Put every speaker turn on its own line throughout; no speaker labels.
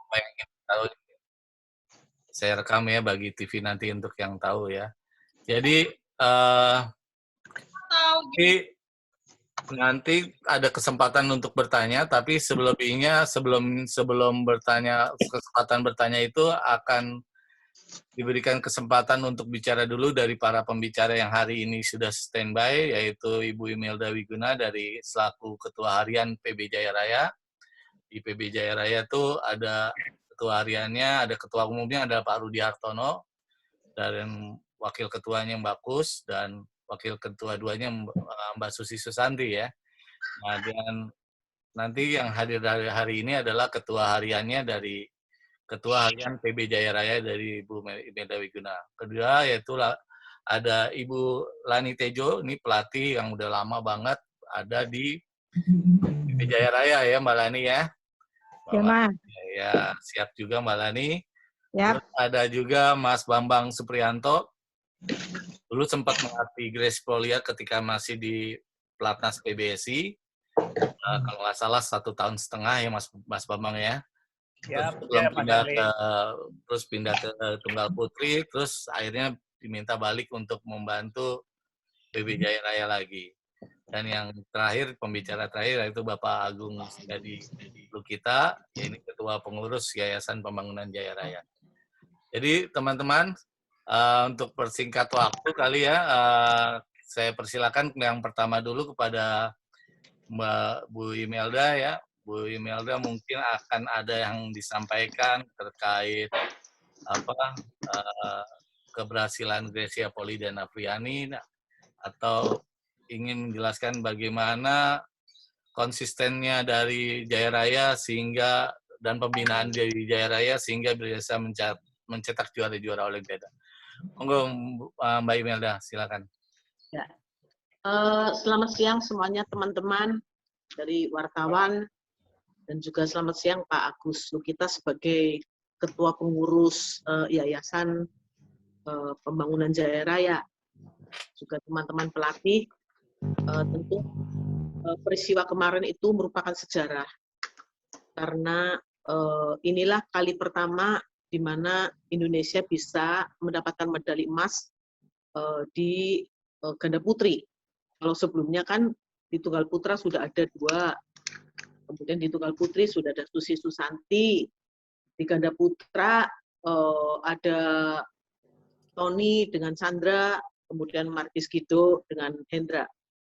apa yang ingin tahu saya rekam ya bagi TV nanti untuk yang tahu ya. Jadi, nanti ada kesempatan untuk bertanya, tapi selebihnya sebelum sebelum bertanya kesempatan bertanya itu akan diberikan kesempatan untuk bicara dulu dari para pembicara yang hari ini sudah standby, yaitu Ibu Imelda Wiguna dari selaku Ketua Harian PB Jaya Raya. Di PB Jaya Raya itu ada ketua hariannya, ada ketua umumnya ada Pak Rudi Hartono, dan wakil ketuanya Mbak Kus, dan wakil ketua duanya Mbak Susi Susanti ya. Nah, dan nanti yang hadir dari hari ini adalah ketua hariannya dari Ketua Harian PB Jaya Raya dari Ibu Imelda Wiguna. Kedua yaitu ada Ibu Lani Tejo, ini pelatih yang udah lama banget ada di PB Jaya Raya ya Mbak Lani ya.
Ya, Mas.
Ya, siap juga Mbak Lani.
Yap.
Terus ada juga Mas Bambang Supriyanto. Dulu sempat melatih Grace Prolia ketika masih di Pelatnas PBSI. Kalau nggak salah 1,5 tahun ya Mas Bambang ya. Terus pindah ke Tunggal Putri, terus akhirnya diminta balik untuk membantu PB Jaya Raya lagi. Dan yang terakhir, pembicara terakhir yaitu Bapak Agung Setiadi Lukita, ini Ketua Pengurus Yayasan Pembangunan Jaya Raya. Jadi teman-teman, untuk persingkat waktu kali ya, saya persilakan yang pertama dulu kepada Mbak Bu Imelda ya. Bu Imelda mungkin akan ada yang disampaikan terkait keberhasilan Gracia Poli dan Afriani, atau ingin menjelaskan bagaimana konsistennya dari Jaya Raya sehingga dan pembinaan dari Jaya Raya sehingga bisa mencetak juara-juara Olimpiade. Monggo Mbak Imelda, silakan.
Ya. Selamat siang semuanya teman-teman dari wartawan, dan juga selamat siang Pak Agus Lukita sebagai Ketua Pengurus Yayasan Pembangunan Jaya Raya, juga teman-teman pelatih. Tentu peristiwa kemarin itu merupakan sejarah, karena inilah kali pertama di mana Indonesia bisa mendapatkan medali emas di ganda putri. Kalau sebelumnya kan di tunggal putra sudah ada 2, kemudian di tunggal putri sudah ada Susi Susanti, di ganda putra ada Tony dengan Sandra, kemudian Markis Gido dengan Hendra,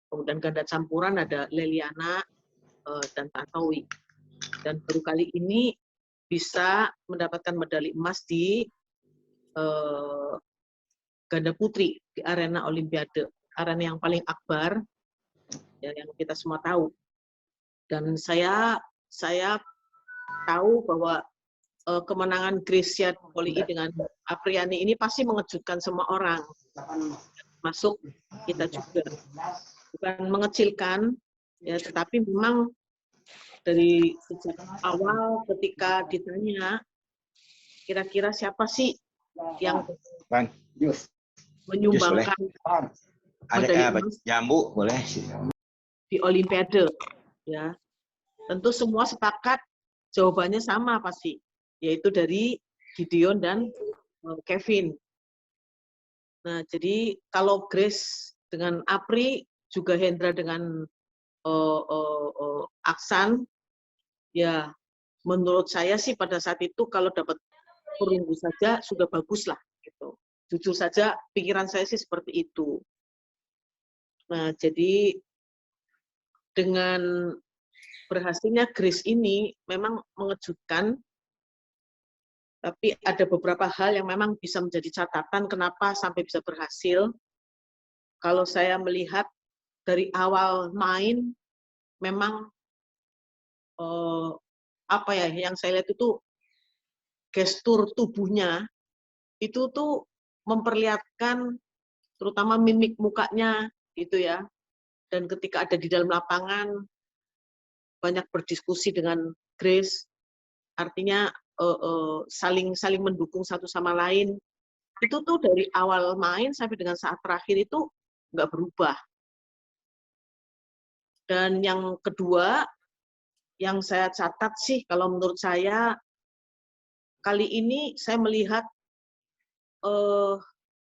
kemudian ganda campuran ada Leliana dan Tantowi. Dan baru kali ini bisa mendapatkan medali emas di ganda putri di arena Olimpiade, arena yang paling akbar ya, yang kita semua tahu. Dan saya tahu bahwa kemenangan Gracia Poli dengan Afriani ini pasti mengejutkan semua orang, masuk kita juga. Bukan mengecilkan ya, tetapi memang dari sejak awal ketika ditanya kira-kira siapa sih yang menyumbangkan medali emas
jambu boleh
di Olimpiade, ya tentu semua sepakat jawabannya sama pasti, yaitu dari Gideon dan Kevin. Nah, jadi kalau Grace dengan Apri, juga Hendra dengan Aksan, ya menurut saya sih pada saat itu kalau dapat perunggu saja sudah bagus lah gitu. Jujur saja pikiran saya sih seperti itu. Nah, jadi dengan berhasilnya Grace ini memang mengejutkan, tapi ada beberapa hal yang memang bisa menjadi catatan kenapa sampai bisa berhasil. Kalau saya melihat dari awal main, memang apa ya, yang saya lihat itu gestur tubuhnya itu tuh memperlihatkan, terutama mimik mukanya gitu ya. Dan ketika ada di dalam lapangan banyak berdiskusi dengan Grace, artinya saling mendukung satu sama lain. Itu tuh dari awal main sampai dengan saat terakhir itu nggak berubah. Dan yang kedua, yang saya catat sih kalau menurut saya kali ini saya melihat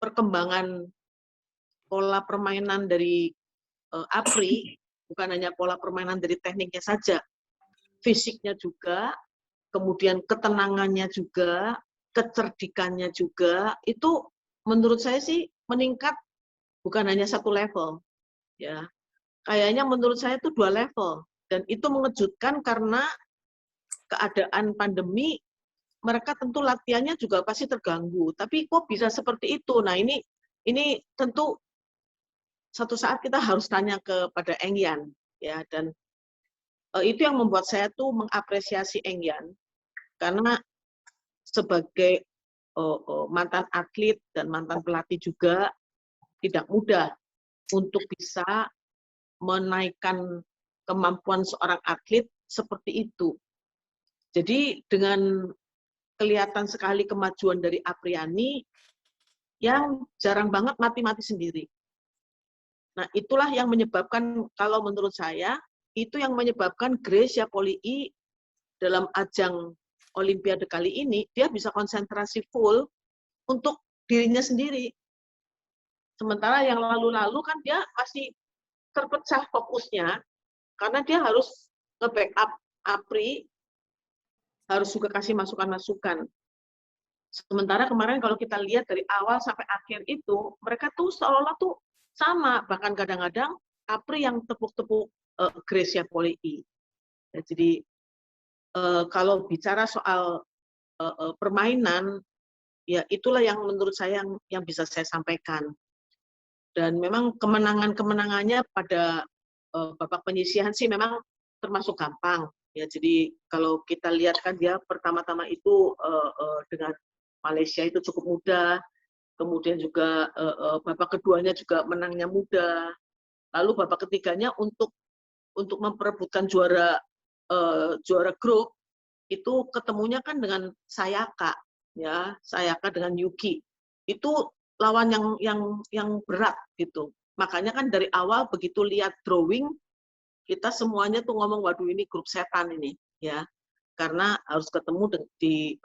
perkembangan pola permainan dari APRI, bukan hanya pola permainan dari tekniknya saja, fisiknya juga, kemudian ketenangannya juga, kecerdikannya juga, itu menurut saya sih meningkat bukan hanya satu level, ya. Kayaknya menurut saya itu 2 level, dan itu mengejutkan karena keadaan pandemi, mereka tentu latihannya juga pasti terganggu. Tapi kok bisa seperti itu? Nah, ini tentu satu saat kita harus tanya kepada Engyan, ya. Dan itu yang membuat saya tuh mengapresiasi Engyan, karena sebagai mantan atlet dan mantan pelatih juga tidak mudah untuk bisa menaikkan kemampuan seorang atlet seperti itu. Jadi dengan kelihatan sekali kemajuan dari Apriani yang jarang banget mati-mati sendiri. Nah, itulah yang menyebabkan, kalau menurut saya, itu yang menyebabkan Gracia Polii dalam ajang Olimpiade kali ini, dia bisa konsentrasi full untuk dirinya sendiri. Sementara yang lalu-lalu kan dia masih terpecah fokusnya, karena dia harus nge-backup Apri, harus juga kasih masukan-masukan. Sementara kemarin kalau kita lihat dari awal sampai akhir itu, mereka tuh seolah-olah tuh sama, bahkan kadang-kadang Apri yang tepuk-tepuk Gracia Polii. Ya, jadi kalau bicara soal permainan, ya itulah yang menurut saya yang bisa saya sampaikan. Dan memang kemenangannya pada babak penyisihan sih memang termasuk gampang. Ya, jadi kalau kita lihat kan dia pertama-tama itu dengan Malaysia itu cukup mudah, kemudian juga babak keduanya juga menangnya mudah, lalu babak ketiganya untuk memperebutkan juara grup itu ketemunya kan dengan Sayaka, ya, Sayaka dengan Yuki. Itu lawan yang berat gitu. Makanya kan dari awal begitu lihat drawing, kita semuanya tuh ngomong, waduh ini grup setan ini, ya, karena harus ketemu di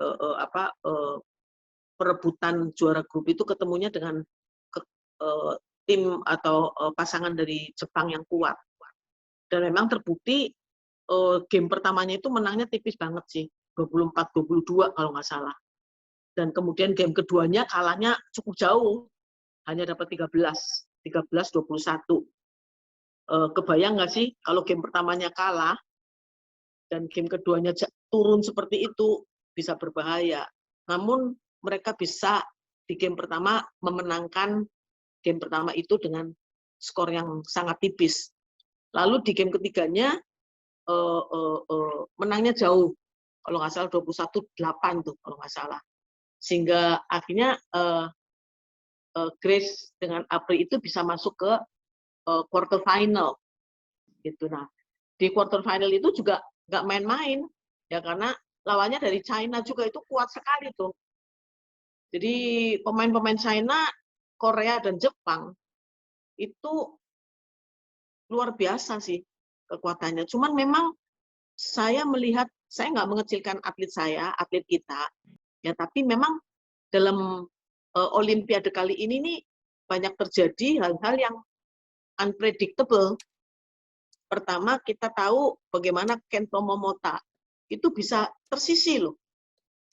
perebutan juara grup itu ketemunya dengan tim atau pasangan dari Jepang yang kuat. Dan memang terbukti game pertamanya itu menangnya tipis banget sih, 24-22 kalau nggak salah. Dan kemudian game keduanya kalahnya cukup jauh, hanya dapat 13-21. Kebayang nggak sih kalau game pertamanya kalah dan game keduanya turun seperti itu, bisa berbahaya. Namun mereka bisa di game pertama memenangkan game pertama itu dengan skor yang sangat tipis. Lalu di game ketiganya menangnya jauh, kalau nggak salah 21-8 tuh kalau nggak salah. Sehingga akhirnya Grace dengan Apri itu bisa masuk ke quarter final. Gitu. Nah, di quarter final itu juga nggak main-main, ya, karena lawannya dari China juga itu kuat sekali tuh. Jadi pemain-pemain China, Korea, dan Jepang itu luar biasa sih kekuatannya. Cuman memang saya melihat, saya nggak mengecilkan atlet saya, atlet kita, ya, tapi memang dalam Olimpiade kali ini nih banyak terjadi hal-hal yang unpredictable. Pertama, kita tahu bagaimana Kento Momota itu bisa tersisi loh.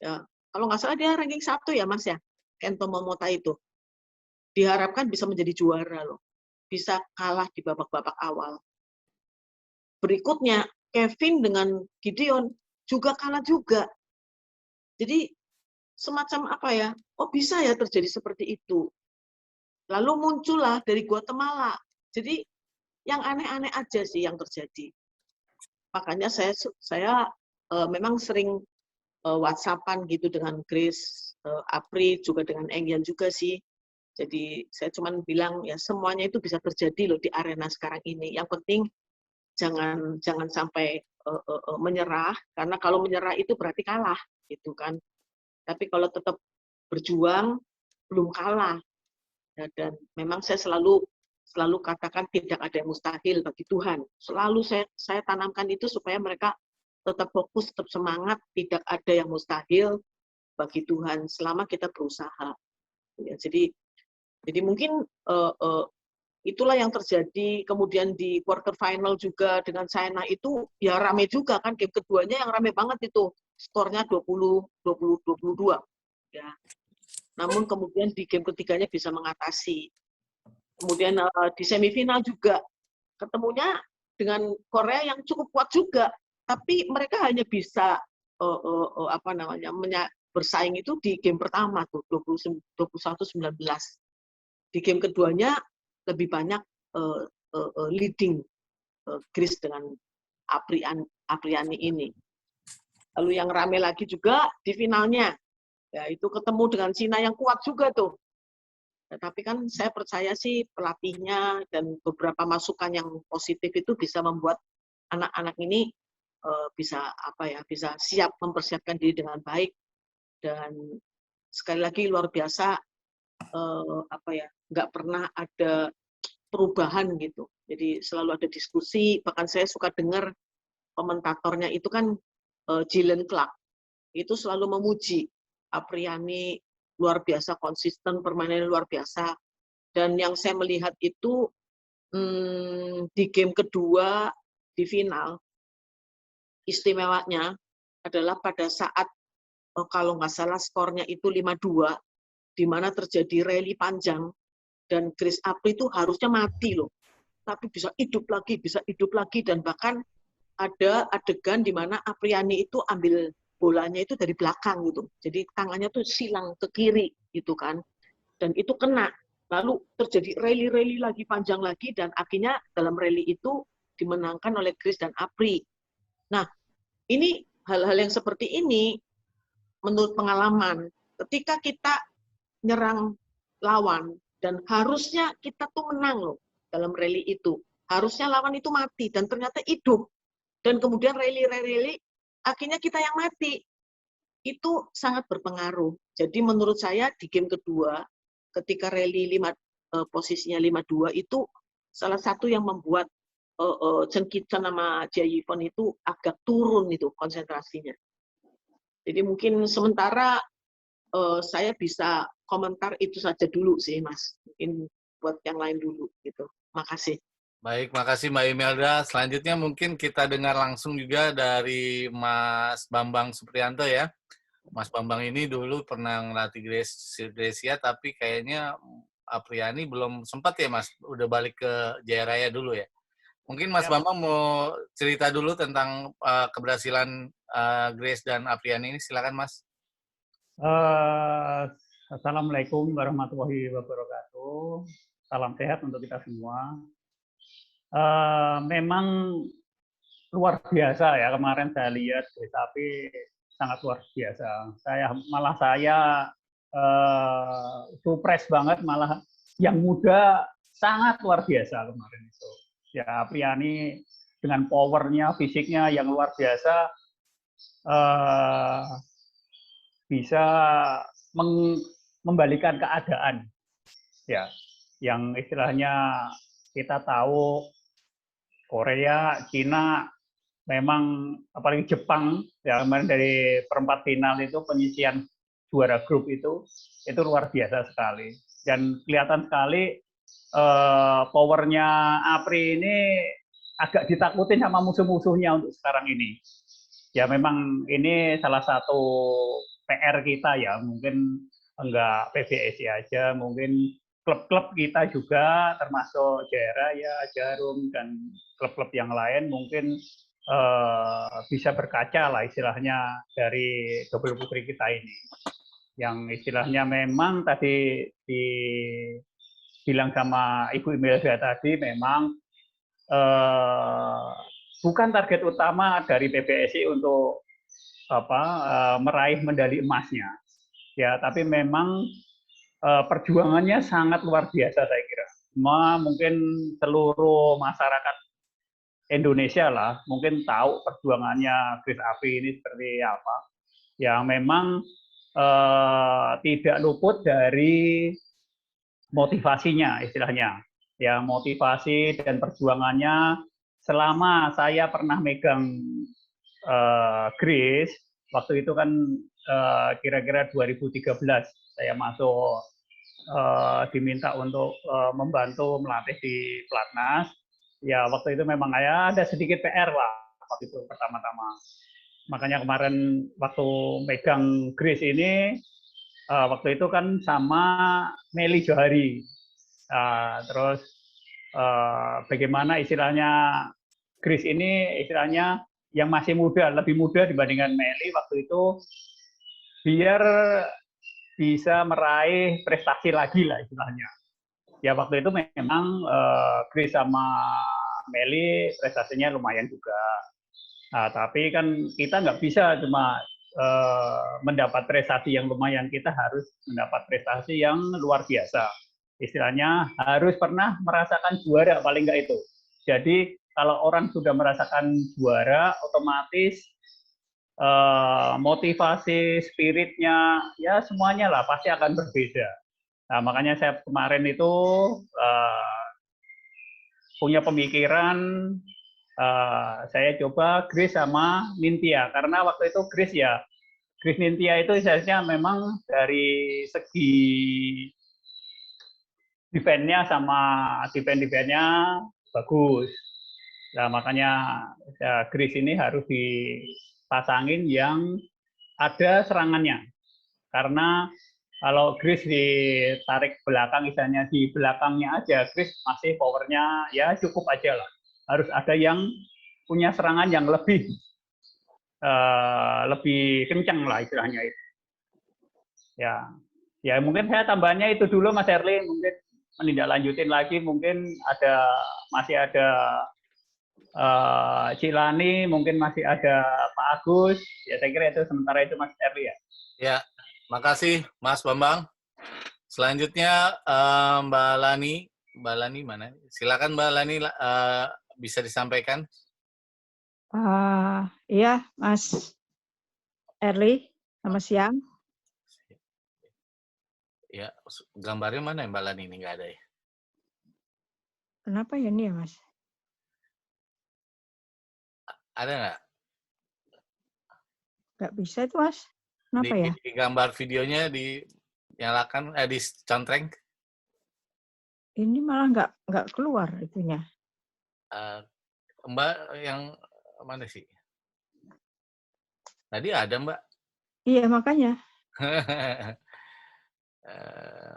Ya, kalau nggak salah dia ranking 1 ya Mas ya, Kento Momota itu. Diharapkan bisa menjadi juara loh. Bisa kalah di babak-babak awal. Berikutnya, Kevin dengan Gideon juga kalah juga. Jadi semacam apa ya, oh bisa ya terjadi seperti itu. Lalu muncullah dari Guatemala. Jadi yang aneh-aneh aja sih yang terjadi. Makanya saya memang sering WhatsApp-an gitu dengan Grace, Apri, juga dengan Engyan juga sih. Jadi saya cuma bilang ya semuanya itu bisa terjadi loh di arena sekarang ini. Yang penting jangan sampai menyerah, karena kalau menyerah itu berarti kalah gitu kan. Tapi kalau tetap berjuang belum kalah. Ya, dan memang saya selalu katakan tidak ada yang mustahil bagi Tuhan. Selalu saya tanamkan itu supaya mereka tetap fokus, tetap semangat, tidak ada yang mustahil bagi Tuhan selama kita berusaha. Ya, jadi mungkin itulah yang terjadi. Kemudian di quarter final juga dengan China itu ya rame juga kan, game keduanya yang rame banget itu, skornya 20-22 ya. Namun kemudian di game ketiganya bisa mengatasi. Kemudian di semifinal juga ketemunya dengan Korea yang cukup kuat juga, tapi mereka hanya bisa bersaing itu di game pertama tuh 21-19. Di game keduanya lebih banyak leading Greece dengan Apriani ini. Lalu yang rame lagi juga di finalnya, ya itu ketemu dengan Cina yang kuat juga tuh. Tapi kan saya percaya sih pelatihnya dan beberapa masukan yang positif itu bisa membuat anak-anak ini bisa siap mempersiapkan diri dengan baik. Dan sekali lagi luar biasa, nggak pernah ada perubahan gitu. Jadi selalu ada diskusi. Bahkan saya suka dengar komentatornya itu kan Jillian Clark itu selalu memuji Apriani, luar biasa konsisten, permainannya luar biasa. Dan yang saya melihat itu di game kedua di final, istimewanya adalah pada saat kalau nggak salah skornya itu 5-2, di mana terjadi rally panjang, dan Grace Apri itu harusnya mati loh. Tapi bisa hidup lagi, dan bahkan ada adegan di mana Apriani itu ambil bolanya itu dari belakang gitu. Jadi tangannya tuh silang ke kiri gitu kan. Dan itu kena. Lalu terjadi rally lagi panjang lagi, dan akhirnya dalam rally itu dimenangkan oleh Grace dan Apri. Nah, ini hal-hal yang seperti ini menurut pengalaman, ketika kita nyerang lawan dan harusnya kita tuh menang loh dalam rally itu. Harusnya lawan itu mati dan ternyata hidup. Dan kemudian rally akhirnya kita yang mati. Itu sangat berpengaruh. Jadi menurut saya di game kedua ketika rally posisinya 5-2 itu salah satu yang membuat Chen Qichen sama Jia Yifan itu agak turun itu konsentrasinya. Jadi mungkin sementara saya bisa komentar itu saja dulu sih, Mas. Mungkin buat yang lain dulu gitu. Makasih.
Baik, makasih Mbak Imelda. Selanjutnya mungkin kita dengar langsung juga dari Mas Bambang Supriyanto ya. Mas Bambang ini dulu pernah ngelatih Grecia, tapi kayaknya Apriani belum sempat ya Mas, udah balik ke Jaya Raya dulu ya. Mungkin Mas Bambang mau cerita dulu tentang keberhasilan Grace dan Apriani ini, silakan Mas.
Assalamualaikum warahmatullahi wabarakatuh. Salam sehat untuk kita semua. Memang luar biasa ya, kemarin saya lihat Grace Apri sangat luar biasa. Saya surprise banget, malah yang muda sangat luar biasa kemarin itu. Ya, Apriani dengan powernya, fisiknya yang luar biasa, bisa membalikan keadaan. Ya, yang istilahnya kita tahu Korea, Cina, memang apalagi Jepang ya, kemarin dari perempat final itu penyisian juara grup itu luar biasa sekali, dan kelihatan sekali powernya Apri ini agak ditakutin sama musuh-musuhnya untuk sekarang ini. Ya memang ini salah satu PR kita ya, mungkin enggak PBSI aja, mungkin klub-klub kita juga termasuk Jaya Raya, Jarum, dan klub-klub yang lain mungkin bisa berkaca lah istilahnya dari double putri kita ini. Yang istilahnya memang tadi dibilang sama Ibu Imelda tadi, memang bukan target utama dari PBSI untuk meraih medali emasnya. Ya, tapi memang perjuangannya sangat luar biasa saya kira. Mungkin seluruh masyarakat Indonesia lah mungkin tahu perjuangannya Grace Apri ini seperti apa. Ya memang tidak luput dari motivasinya istilahnya. Ya motivasi dan perjuangannya selama saya pernah megang Grace, waktu itu kan kira-kira 2013 saya masuk diminta untuk membantu melatih di Platnas. Ya waktu itu memang ada sedikit PR lah waktu itu pertama-tama. Makanya kemarin waktu megang Grace ini waktu itu kan sama Meli Johari. Terus bagaimana istilahnya Grace ini istilahnya yang masih muda, lebih muda dibandingkan Meli waktu itu, biar bisa meraih prestasi lagi lah istilahnya. Ya waktu itu memang Grace sama Meli prestasinya lumayan juga. Nah, tapi kan kita nggak bisa cuma mendapat prestasi yang lumayan, kita harus mendapat prestasi yang luar biasa. Istilahnya harus pernah merasakan juara paling nggak itu. Jadi kalau orang sudah merasakan juara, otomatis motivasi, spiritnya, ya semuanya lah pasti akan berbeda. Nah, makanya saya kemarin itu punya pemikiran saya coba Grace sama Nintya, karena waktu itu Grace Nintya itu seharusnya memang dari segi defense-nya sama defense-nya bagus. Nah, makanya Grace ini harus dipasangin yang ada serangannya. Karena kalau Grace ditarik belakang, misalnya di belakangnya aja, Grace masih powernya ya cukup aja lah. Harus ada yang punya serangan yang lebih kencang lah istilahnya itu. Ya mungkin saya tambahnya itu dulu Mas Erli, mungkin menindaklanjutin lagi, mungkin masih ada Cilani, mungkin masih ada Pak Agus. Ya saya kira itu sementara itu Mas Erli ya.
Ya, makasih Mas Bambang. Selanjutnya Mbak Lani. Mbak Lani mana? Silakan Mbak Lani, bisa disampaikan.
Iya, Mas Erli, selamat siang.
Ya, gambarnya mana Mbak Lani? Ini nggak ada ya?
Kenapa ya ini ya, Mas?
Ada nggak?
Nggak bisa itu, Mas. Kenapa ya?
Di gambar videonya dinyalakan, dicontreng.
Ini malah nggak keluar itunya.
Mbak yang mana sih? Tadi ada Mbak.
Iya, makanya.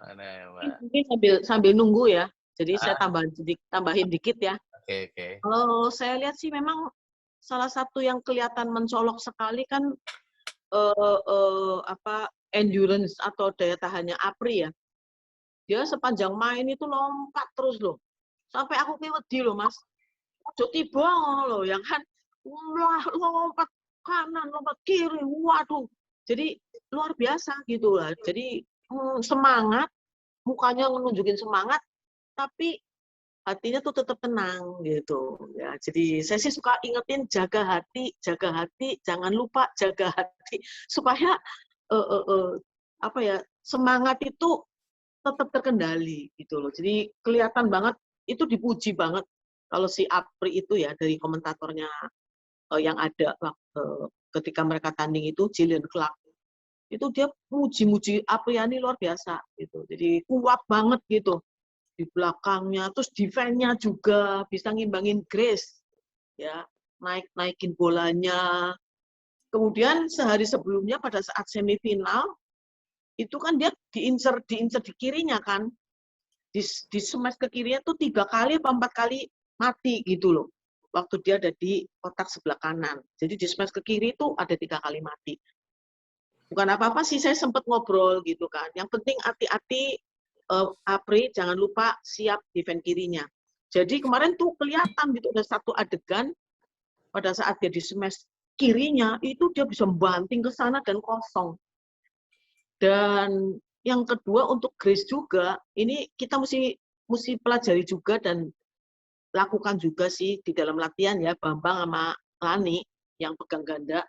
Mana ya, Mbak?
Mungkin sambil nunggu ya. Jadi saya tambahin dikit ya.
Oke.
Kalau saya lihat sih memang salah satu yang kelihatan mencolok sekali kan endurance atau daya tahannya Apri ya. Dia sepanjang main itu lompat terus loh. Sampai aku wedi loh Mas. Ojo tiba loh yang kan lompat kanan, lompat kiri. Waduh. Jadi luar biasa gitu lah. Jadi semangat, mukanya nunjukin semangat, tapi hatinya tuh tetap tenang gitu ya. Jadi saya sih suka ingetin jaga hati, jangan lupa jaga hati supaya semangat itu tetap terkendali gitu loh. Jadi kelihatan banget, itu dipuji banget kalau si Apri itu ya, dari komentatornya yang ada ketika mereka tanding itu, Jillian Clark itu dia muji-muji Apriani luar biasa gitu. Jadi kuat banget gitu di belakangnya, terus defense-nya juga bisa ngimbangin Grace ya, naikin bolanya. Kemudian sehari sebelumnya pada saat semifinal itu kan dia diincer di kirinya kan, di smash ke kirinya tuh 3 kali atau 4 kali mati gitu loh waktu dia ada di kotak sebelah kanan. Jadi di smash ke kiri itu ada 3 kali mati. Bukan apa-apa sih, saya sempat ngobrol gitu kan. Yang penting hati-hati, Apri jangan lupa siap defense kirinya. Jadi kemarin tuh kelihatan gitu ada satu adegan pada saat dia di smash kirinya itu dia bisa membanting ke sana dan kosong. Dan yang kedua untuk Grace juga, ini kita mesti pelajari juga dan lakukan juga sih di dalam latihan ya, Bambang sama Lani yang pegang ganda,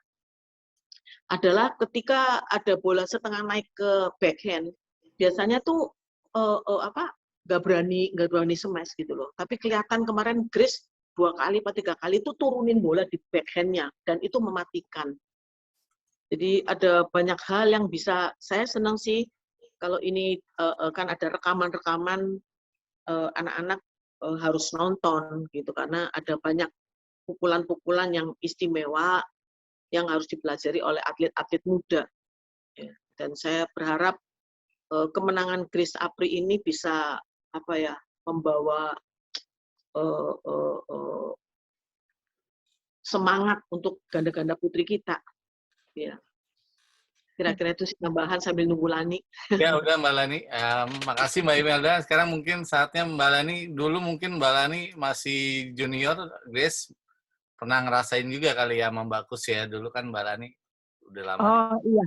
adalah ketika ada bola setengah naik ke backhand, biasanya tuh nggak berani smash gitu loh. Tapi kelihatan kemarin Grace 2 kali atau 3 kali itu turunin bola di backhand-nya dan itu mematikan. Jadi ada banyak hal yang bisa, saya senang sih kalau ini kan ada rekaman-rekaman anak-anak harus nonton gitu karena ada banyak pukulan-pukulan yang istimewa yang harus dipelajari oleh atlet-atlet muda. Ya. Dan saya berharap kemenangan Grace Apri ini bisa apa ya membawa semangat untuk ganda-ganda putri kita. Ya. Kira-kira itu sih tambahan sambil nunggu Lani.
Ya udah Mbak Lani, makasih Mbak Imelda. Sekarang mungkin saatnya Mbak Lani. Dulu mungkin Mbak Lani masih junior, Grace pernah ngerasain juga kali ya sama Mbak Kus ya. Dulu kan Mbak Lani udah lama.
Oh iya.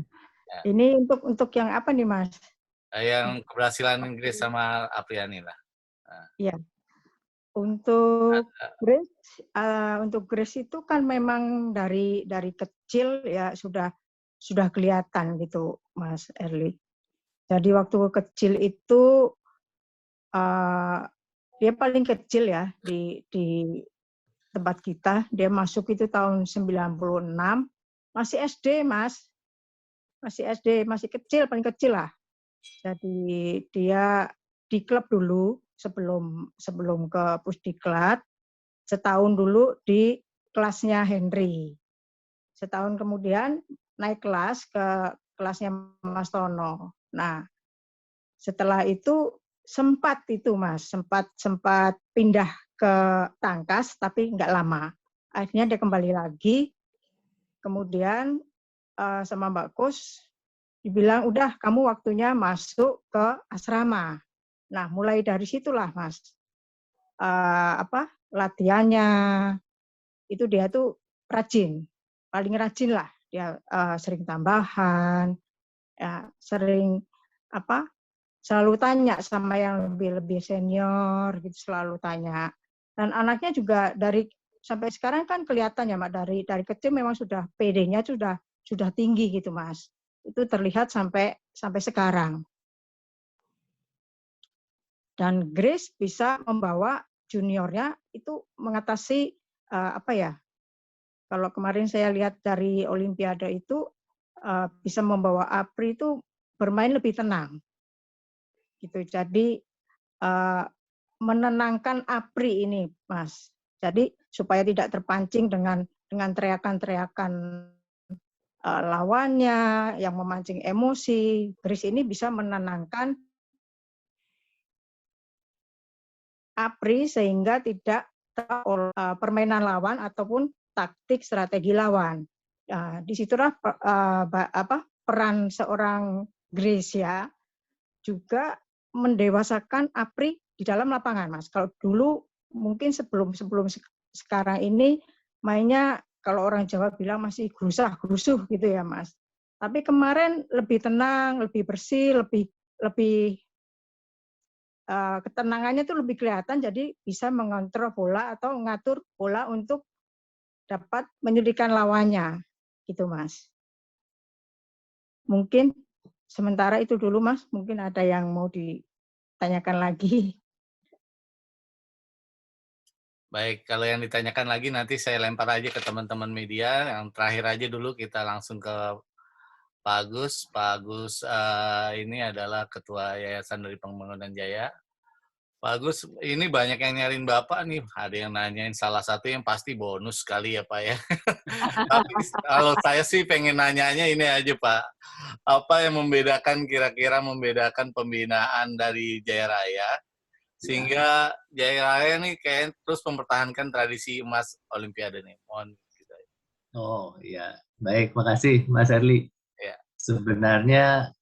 Ya.
Ini untuk yang apa nih Mas?
Yang keberhasilan Grace sama Apriani lah.
Iya. Untuk Grace itu kan memang dari kecil ya sudah kelihatan gitu Mas Erli. Jadi waktu kecil itu dia paling kecil ya di tempat kita. Dia masuk itu tahun 96, masih SD Mas. Masih SD, masih kecil, paling kecil lah. Jadi dia di klub dulu sebelum ke Pusdiklat, setahun dulu di kelasnya Henry. Setahun kemudian naik kelas ke kelasnya Mas Tono. Nah, setelah itu sempat pindah ke Tangkas tapi nggak lama. Akhirnya dia kembali lagi. Kemudian sama Mbak Kus dibilang udah kamu waktunya masuk ke asrama. Nah, mulai dari situlah Mas. Latihannya itu dia tuh rajin. Paling rajin lah. Dia sering tambahan, ya, sering selalu tanya sama yang lebih senior gitu, selalu tanya. Dan anaknya juga sampai sekarang kan kelihatan ya Mak, dari kecil memang sudah PD-nya sudah tinggi gitu Mas. Itu terlihat sampai sekarang. Dan Grace bisa membawa juniornya itu mengatasi kalau kemarin saya lihat dari Olimpiade itu bisa membawa Apri itu bermain lebih tenang. Gitu. Jadi menenangkan Apri ini, Mas. Jadi supaya tidak terpancing dengan teriakan-teriakan lawannya yang memancing emosi. Grace ini bisa menenangkan Apri sehingga tidak permainan lawan ataupun taktik strategi lawan. Disitulah peran seorang Grace ya juga mendewasakan Apri di dalam lapangan, Mas. Kalau dulu mungkin sebelum sekarang ini mainnya kalau orang Jawa bilang masih gerusah-gerusuh gitu ya, Mas. Tapi kemarin lebih tenang, lebih bersih, lebih ketenangannya itu lebih kelihatan, jadi bisa mengontrol bola atau mengatur bola untuk dapat menyulitkan lawannya, gitu Mas. Mungkin sementara itu dulu Mas, mungkin ada yang mau ditanyakan lagi.
Baik, kalau yang ditanyakan lagi nanti saya lempar aja ke teman-teman media. Yang terakhir aja dulu kita langsung ke Pak Agus. Pak Agus ini adalah Ketua Yayasan dari Pembangunan Jaya. Pak Agus, ini banyak yang nyariin Bapak nih. Ada yang nanyain salah satu yang pasti bonus sekali ya Pak ya. Tapi kalau saya sih pengen nanyanya ini aja Pak. Apa yang kira-kira membedakan pembinaan dari Jaya Raya sehingga Jaya Raya nih kayak terus mempertahankan tradisi emas Olimpiade nih. Mohon gitu.
Oh iya, baik, makasih Mas Erli.
Ya.
Sebenarnya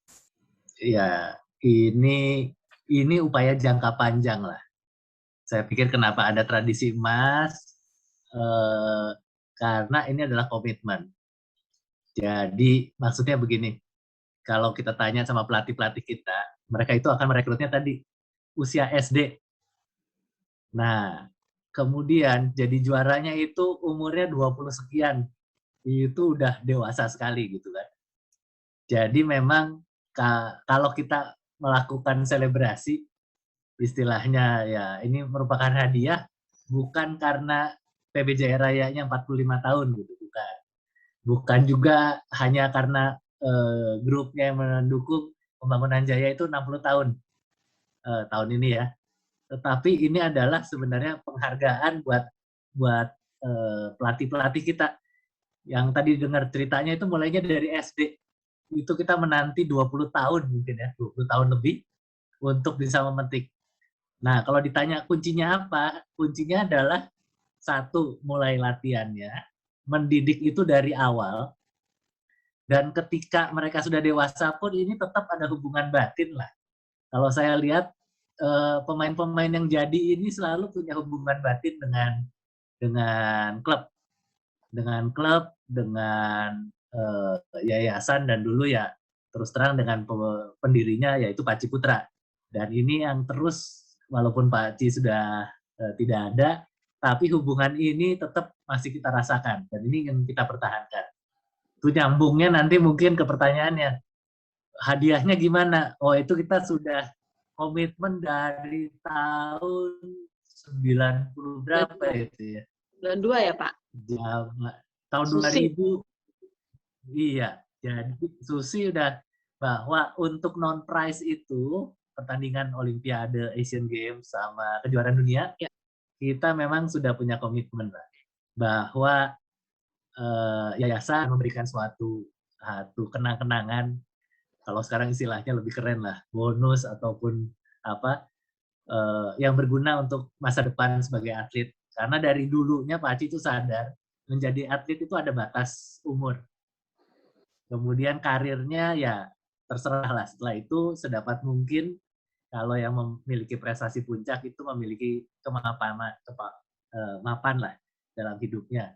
ya ini upaya jangka panjang lah. Saya pikir kenapa ada tradisi emas, karena ini adalah komitmen. Jadi maksudnya begini, kalau kita tanya sama pelatih-pelatih kita, mereka itu akan merekrutnya tadi usia SD. Nah, kemudian jadi juaranya itu umurnya 20 sekian. Itu udah dewasa sekali gitu kan. Jadi memang kalau kita melakukan selebrasi, istilahnya ya ini merupakan hadiah bukan karena PB Jaya Rayanya 45 tahun gitu, bukan. Bukan juga hanya karena grupnya yang mendukung Pembangunan Jaya itu 60 tahun tahun ini ya. Tetapi ini adalah sebenarnya penghargaan buat pelatih-pelatih kita. Yang tadi dengar ceritanya itu mulainya dari SD. Itu kita menanti 20 tahun mungkin ya, 20 tahun lebih untuk bisa memetik. Nah, kalau ditanya kuncinya apa? Kuncinya adalah satu, mulai latihannya, mendidik itu dari awal, dan ketika mereka sudah dewasa pun ini tetap ada hubungan batin lah. Kalau saya lihat pemain-pemain yang jadi ini selalu punya hubungan batin dengan klub, dengan yayasan, dan dulu ya terus terang dengan pendirinya yaitu Pak Ciputra. Dan ini yang terus, walaupun Pak Ci sudah tidak ada, tapi hubungan ini tetap masih kita rasakan dan ini yang kita pertahankan. Itu nyambungnya nanti mungkin ke pertanyaannya, hadiahnya gimana? Oh, itu kita sudah komitmen dari tahun 90 berapa itu ya?
92 ya Pak?
Tahun
Susi.
2000. Iya, jadi Susi udah bahwa untuk non-prize itu, pertandingan Olimpiade, Asian Games, sama kejuaraan dunia,
Ya.
kita memang sudah punya komitmen bahwa yayasan memberikan suatu kenang-kenangan, kalau sekarang istilahnya lebih keren lah, bonus ataupun apa, yang berguna untuk masa depan sebagai atlet. Karena dari dulunya Pak Aci itu sadar, menjadi atlet itu ada batas umur. Kemudian karirnya ya terserah lah, setelah itu sedapat mungkin kalau yang memiliki prestasi puncak itu memiliki mapan lah dalam hidupnya.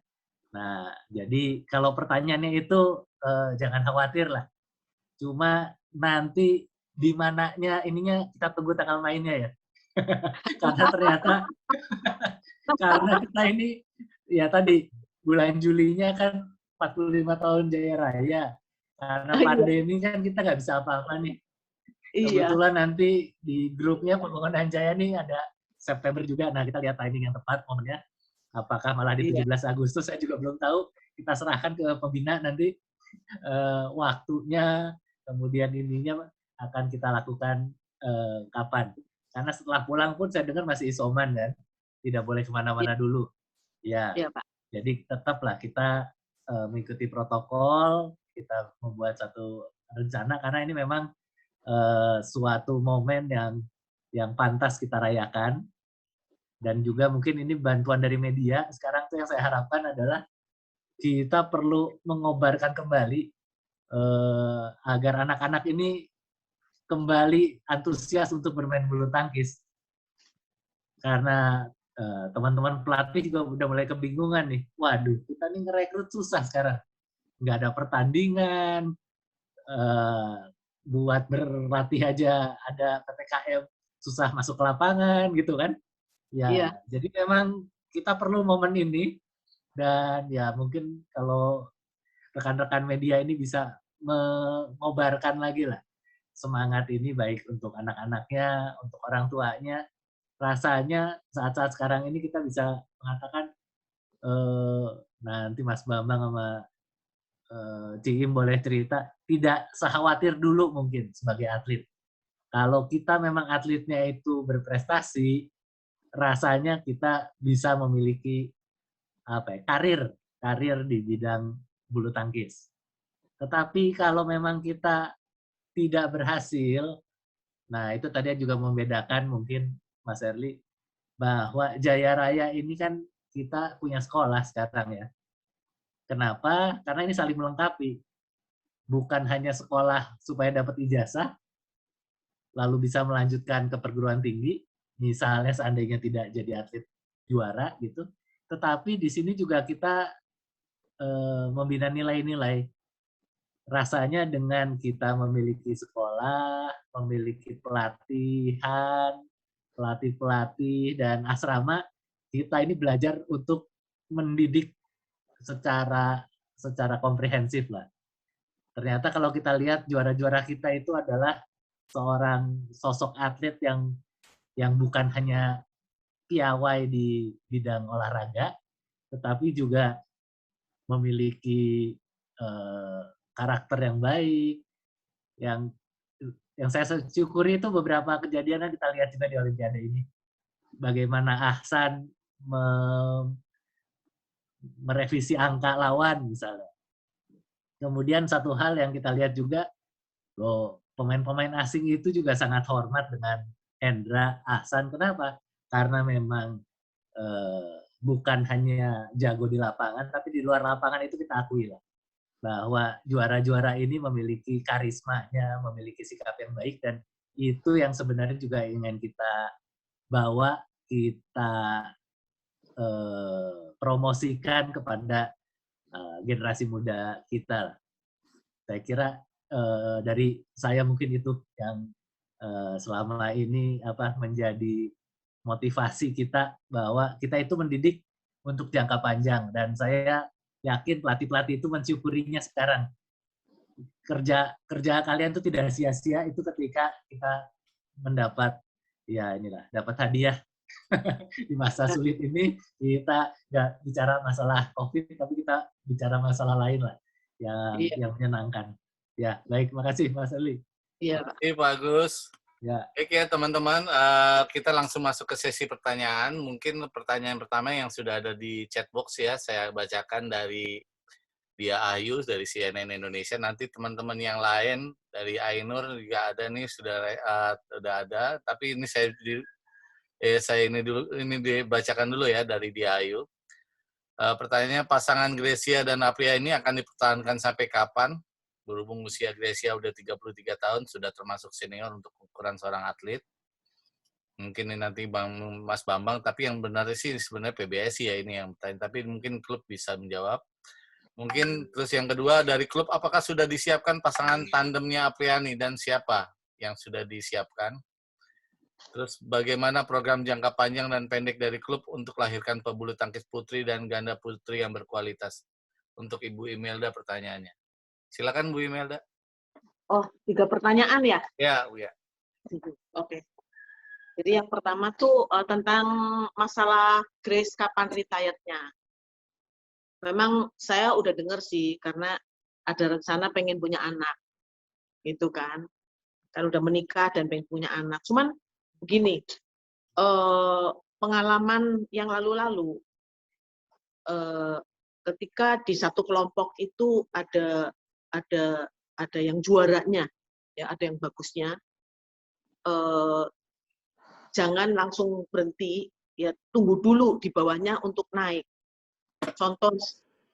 Nah, jadi kalau pertanyaannya itu jangan khawatir lah. Cuma nanti di mananya ininya kita tunggu tanggal mainnya ya. Karena ternyata karena kita ini ya tadi bulan Julinya kan 45 tahun Jaya Raya. Karena pandemi kan kita nggak bisa apa-apa nih.
Iya.
Kebetulan nanti di grupnya Pembangunan Jaya nih ada September juga. Nah, kita lihat timing yang tepat momennya. Apakah malah di 17 Agustus, saya juga belum tahu. Kita serahkan ke pembina nanti waktunya, kemudian ininya akan kita lakukan kapan. Karena setelah pulang pun saya dengar masih isoman kan. Tidak boleh kemana-mana dulu. Ya,
Pak.
Jadi tetaplah kita mengikuti protokol, kita membuat satu rencana, karena ini memang suatu momen yang pantas kita rayakan. Dan juga mungkin ini bantuan dari media. Sekarang tuh yang saya harapkan adalah kita perlu mengobarkan kembali agar anak-anak ini kembali antusias untuk bermain bulu tangkis. Karena teman-teman pelatih juga udah mulai kebingungan nih. Waduh, kita nih ngerekrut susah sekarang. Nggak ada pertandingan, buat berlatih aja ada PPKM, susah masuk ke lapangan gitu kan. Ya, jadi memang kita perlu momen ini, dan ya mungkin kalau rekan-rekan media ini bisa mengobarkan lagi lah semangat ini, baik untuk anak-anaknya, untuk orang tuanya. Rasanya saat-saat sekarang ini kita bisa mengatakan nanti Mas Bambang sama Ciim boleh cerita, tidak sekhawatir dulu mungkin sebagai atlet. Kalau kita memang atletnya itu berprestasi, rasanya kita bisa memiliki karir di bidang bulu tangkis. Tetapi kalau memang kita tidak berhasil, nah itu tadi juga membedakan mungkin Mas Erli, bahwa Jaya Raya ini kan kita punya sekolah sekarang ya. Kenapa? Karena ini saling melengkapi. Bukan hanya sekolah supaya dapat ijazah, lalu bisa melanjutkan ke perguruan tinggi, misalnya seandainya tidak jadi atlet juara gitu, tetapi di sini juga kita membina nilai-nilai. Rasanya dengan kita memiliki sekolah, memiliki pelatihan, pelatih-pelatih, dan asrama, kita ini belajar untuk mendidik secara komprehensif lah. Ternyata kalau kita lihat juara-juara kita itu adalah seorang sosok atlet yang bukan hanya piawai di bidang olahraga, tetapi juga memiliki karakter yang baik, yang saya syukuri itu beberapa kejadian yang kita lihat juga di Olimpiade ini. Bagaimana Ahsan merevisi angka lawan misalnya. Kemudian satu hal yang kita lihat juga, pemain-pemain asing itu juga sangat hormat dengan Hendra, Ahsan. Kenapa? Karena memang bukan hanya jago di lapangan, tapi di luar lapangan itu kita akui lah, bahwa juara-juara ini memiliki karismanya, memiliki sikap yang baik, dan itu yang sebenarnya juga ingin kita bawa, kita promosikan kepada generasi muda kita. Saya kira dari saya mungkin itu yang selama ini menjadi motivasi kita, bahwa kita itu mendidik untuk jangka panjang, dan saya yakin pelatih-pelatih itu mensyukurinya sekarang. Kerja kalian itu tidak sia-sia itu ketika kita mendapat dapat hadiah di masa sulit ini. Kita nggak bicara masalah COVID, tapi kita bicara masalah lain lah yang menyenangkan. Ya, baik, makasih Mas Ali.
Iya, Pak.
Pak Agus.
Ya.
Oke ya teman-teman, kita langsung masuk ke sesi pertanyaan. Mungkin pertanyaan pertama yang sudah ada di chat box ya, saya bacakan dari Dia Ayu dari CNN Indonesia. Nanti teman-teman yang lain dari Ainur juga ada nih, sudah ada. Tapi ini ini dibacakan dulu ya dari Dia Ayu. Pertanyaannya, pasangan Grecia dan Apria ini akan dipertahankan sampai kapan? Berhubung usia Grecia udah 33 tahun, sudah termasuk senior untuk ukuran seorang atlet. Mungkin ini nanti Mas Bambang, tapi yang benar sih sebenarnya PBSI ya ini yang bertanya, tapi mungkin klub bisa menjawab. Mungkin terus yang kedua, dari klub apakah sudah disiapkan pasangan tandemnya Apriani dan siapa yang sudah disiapkan? Terus bagaimana program jangka panjang dan pendek dari klub untuk lahirkan pebulu tangkis putri dan ganda putri yang berkualitas? Untuk Ibu Imelda pertanyaannya. Silakan Bu Imelda.
Oh, 3 pertanyaan ya?
Ya, Bu ya.
Oke. Jadi yang pertama tuh tentang masalah Grace kapan retired-nya. Memang saya udah dengar sih, karena ada rencana pengen punya anak. Gitu kan. Kan udah menikah dan pengen punya anak. Cuman begini, pengalaman yang lalu-lalu, ketika di satu kelompok itu ada yang juaranya, ya ada yang bagusnya, jangan langsung berhenti, ya tunggu dulu di bawahnya untuk naik. Contoh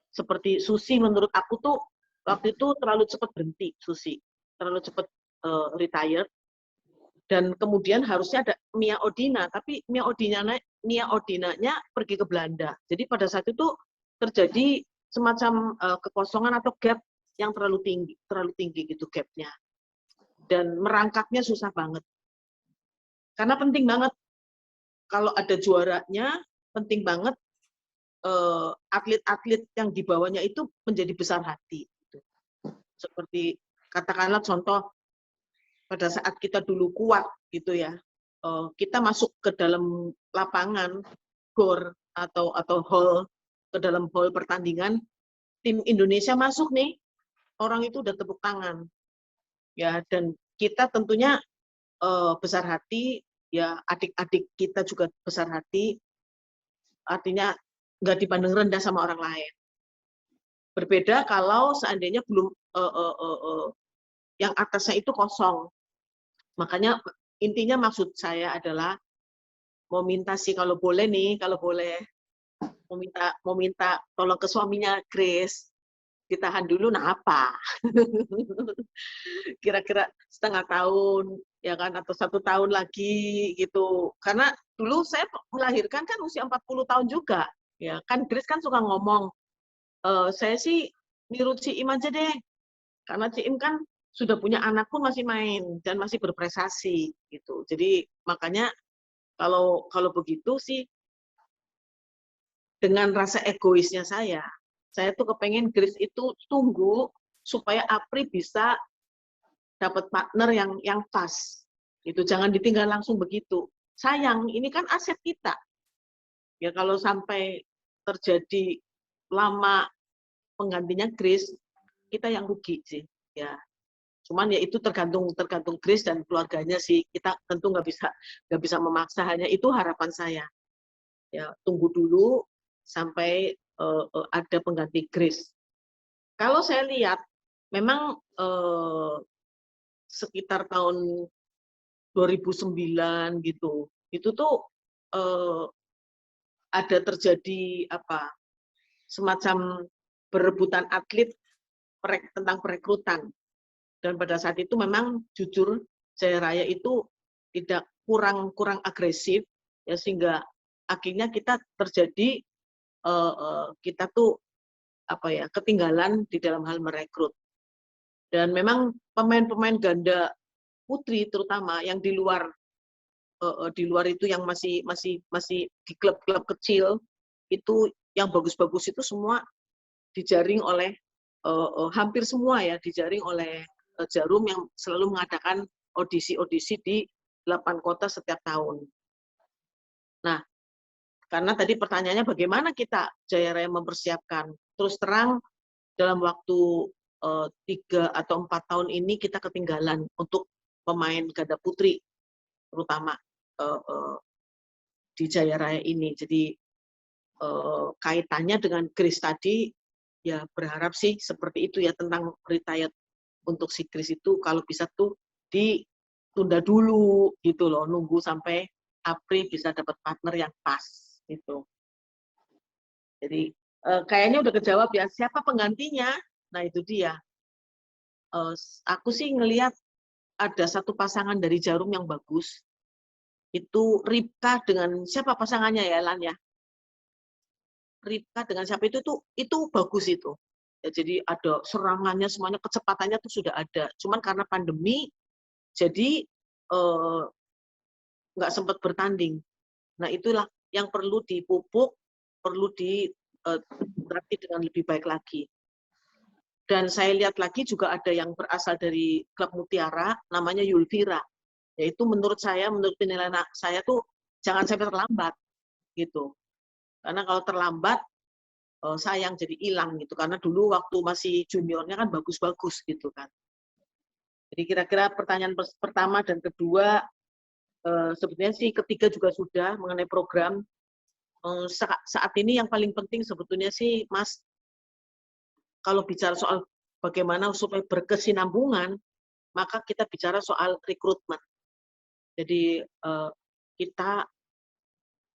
seperti Susi, menurut aku tuh waktu itu terlalu cepat berhenti, Susi terlalu cepat retired, dan kemudian harusnya ada Mia Odina, tapi Mia Odinanya pergi ke Belanda. Jadi pada saat itu terjadi semacam kekosongan atau gap yang terlalu tinggi gitu gapnya, dan merangkaknya susah banget. Karena penting banget kalau ada juaranya, penting banget atlet-atlet yang di bawahnya itu menjadi besar hati. Seperti katakanlah contoh pada saat kita dulu kuat gitu ya, kita masuk ke dalam lapangan gor atau hall, ke dalam hall pertandingan, tim Indonesia masuk nih, orang itu udah tepuk tangan, ya, dan kita tentunya besar hati, ya adik-adik kita juga besar hati, artinya nggak dipandang rendah sama orang lain. Berbeda kalau seandainya belum yang atasnya itu kosong. Makanya intinya maksud saya adalah mau minta sih kalau boleh mau minta tolong ke suaminya Grace, ditahan dulu, nah apa? Kira-kira setengah tahun, ya kan, atau 1 tahun lagi gitu. Karena dulu saya melahirkan kan usia 40 tahun juga, ya kan. Grace kan suka ngomong, saya sih nurut si Im aja deh, karena si Im kan sudah punya anak pun masih main dan masih berprestasi gitu. Jadi makanya kalau begitu sih, dengan rasa egoisnya saya tuh kepengen Grace itu tunggu supaya Apri bisa dapat partner yang pas. Itu jangan ditinggal langsung begitu. Sayang, ini kan aset kita. Ya kalau sampai terjadi lama penggantinya Grace, kita yang rugi sih, ya. Cuman ya itu tergantung Grace dan keluarganya sih. Kita tentu nggak bisa memaksa, hanya itu harapan saya. Ya, tunggu dulu sampai ada pengganti Grace. Kalau saya lihat, memang sekitar tahun 2009 gitu, itu tuh ada terjadi semacam berebutan atlet tentang perekrutan. Dan pada saat itu memang jujur Jaya Raya itu tidak kurang agresif, ya, sehingga akhirnya kita terjadi kita tuh ketinggalan di dalam hal merekrut. Dan memang pemain-pemain ganda putri terutama yang di luar itu yang masih di klub-klub kecil itu yang bagus-bagus itu semua dijaring oleh hampir semua ya dijaring oleh Jarum yang selalu mengadakan audisi di 8 kota setiap tahun. Nah, karena tadi pertanyaannya bagaimana kita Jaya Raya mempersiapkan. Terus terang dalam waktu 3 atau 4 tahun ini kita ketinggalan untuk pemain ganda putri, terutama di Jaya Raya ini. Jadi kaitannya dengan Grace tadi, ya berharap sih seperti itu ya, tentang retired untuk si Grace itu kalau bisa tuh ditunda dulu gitu loh, nunggu sampai April bisa dapat partner yang pas gitu. Jadi kayaknya udah kejawab ya, siapa penggantinya? Nah itu dia. Aku sih ngelihat ada satu pasangan dari Jarum yang bagus. Itu Ripka dengan siapa pasangannya ya, Lan ya? Ripka dengan siapa itu bagus itu. Ya, jadi ada serangannya semuanya, kecepatannya tuh sudah ada. Cuman karena pandemi, jadi nggak sempat bertanding. Nah itulah yang perlu dipupuk, perlu dilatih dengan lebih baik lagi. Dan saya lihat lagi juga ada yang berasal dari klub Mutiara, namanya Yulvira. Yaitu menurut penilaian saya tuh jangan sampai terlambat gitu. Karena kalau terlambat sayang jadi hilang gitu. Karena dulu waktu masih juniornya kan bagus-bagus gitu kan. Jadi kira-kira pertanyaan pertama dan kedua sebetulnya sih ketiga juga sudah mengenai program. Saat ini yang paling penting sebetulnya sih Mas, kalau bicara soal bagaimana supaya berkesinambungan, maka kita bicara soal rekrutmen. Jadi kita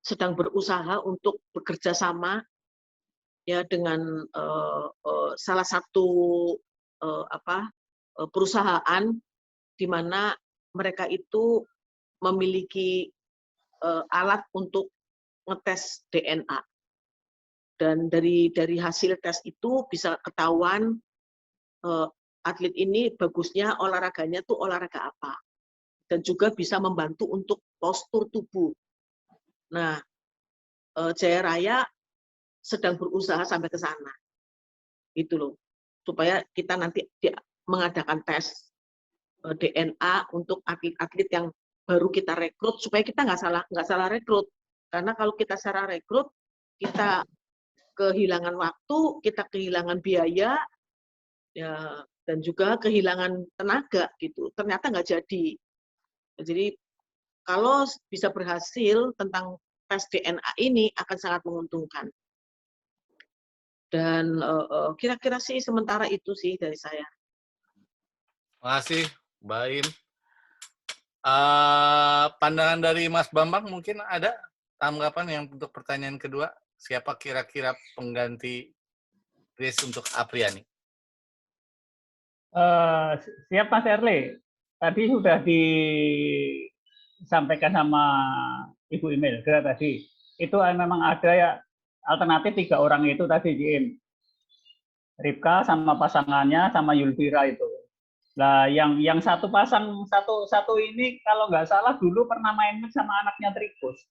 sedang berusaha untuk bekerja sama ya dengan salah satu perusahaan di mana mereka itu memiliki alat untuk ngetes DNA. Dan dari hasil tes itu bisa ketahuan atlet ini bagusnya olahraganya tuh olahraga apa. Dan juga bisa membantu untuk postur tubuh. Nah, Jaya Raya sedang berusaha sampai ke sana. Itu loh. Supaya kita nanti mengadakan tes DNA untuk atlet-atlet yang baru kita rekrut, supaya kita nggak salah rekrut. Karena kalau kita salah rekrut, kita kehilangan waktu, kita kehilangan biaya, ya, dan juga kehilangan tenaga gitu. Ternyata nggak jadi. Jadi kalau bisa berhasil tentang tes DNA ini akan sangat menguntungkan. Dan kira-kira sih sementara itu sih dari saya.
Terima kasih, Mbak Im. Pandangan dari Mas Bambang mungkin ada tanggapan yang untuk pertanyaan kedua, siapa kira-kira pengganti Grace untuk Apriani?
Siap Mas Erle. Tadi sudah disampaikan sama Ibu Imelda tadi. Itu memang ada ya alternatif 3 orang itu tadi, Jim. Ripka sama pasangannya sama Yulvira itu. Nah, yang satu ini kalau nggak salah dulu pernah main sama anaknya Trikus.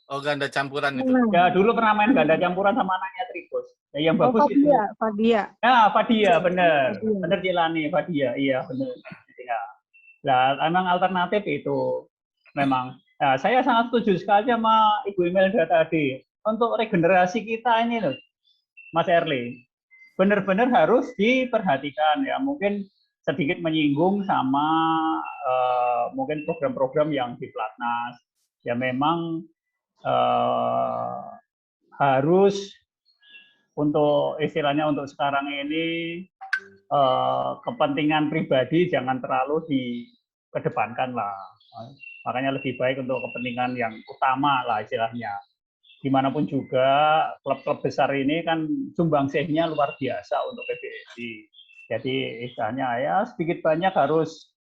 Oh, ganda campuran itu.
Ya, dulu pernah main ganda campuran sama anaknya Trikus. Ya, yang bagus itu.
Fadia.
Ya, Fadia, benar. Benar Jilani, Fadia. Iya, benar. Ya. Nah, memang alternatif itu memang. Nah, saya sangat setuju sekali sama Ibu Imelda tadi. Untuk regenerasi kita ini loh, Mas Erli. benar-benar harus diperhatikan ya. Mungkin sedikit menyinggung sama mungkin program-program yang di Platnas. Ya memang harus untuk istilahnya untuk sekarang ini kepentingan pribadi jangan terlalu dikedepankan lah. Makanya lebih baik untuk kepentingan yang utama lah istilahnya. Dimanapun juga klub-klub besar ini kan sumbangsihnya luar biasa untuk PBSI. Jadi istilahnya ya sedikit banyak harus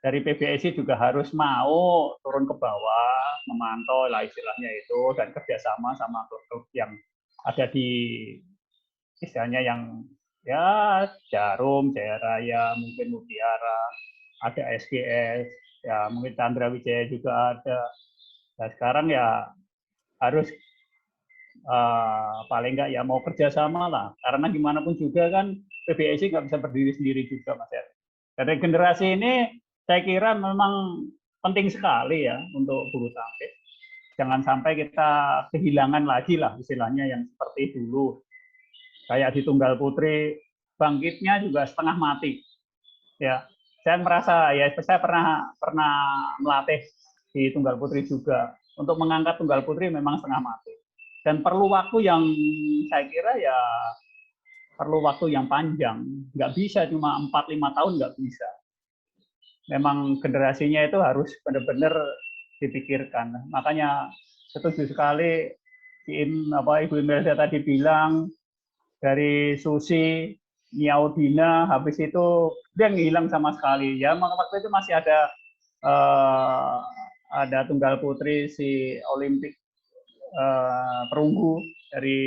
dari PBSI juga harus mau turun ke bawah, memantau lah istilahnya itu dan kerjasama sama klub-klub yang ada di istilahnya yang ya Jarum, Jaya Raya, mungkin Mutiara, ada SGS, ya mungkin Chandra Wijaya juga ada. Nah sekarang ya harus paling nggak ya mau kerjasama lah, karena gimana pun juga kan PBSI nggak bisa berdiri sendiri juga Mas Heri. Dan regenerasi ini saya kira memang penting sekali ya untuk bulu tangkis. Jangan sampai kita kehilangan lagi lah istilahnya yang seperti dulu. Kayak di tunggal putri bangkitnya juga setengah mati. Ya, saya merasa ya saya pernah melatih di tunggal putri juga. Untuk mengangkat tunggal putri memang setengah mati. Dan perlu waktu yang saya kira ya perlu waktu yang panjang. Nggak bisa cuma 4-5 tahun, nggak bisa. Memang generasinya itu harus benar-benar dipikirkan. Makanya setuju sekali Ibu Imelda tadi bilang dari Susi, Niaudina, habis itu dia ngilang sama sekali. Ya waktu itu masih ada tunggal putri si Olimpik perunggu dari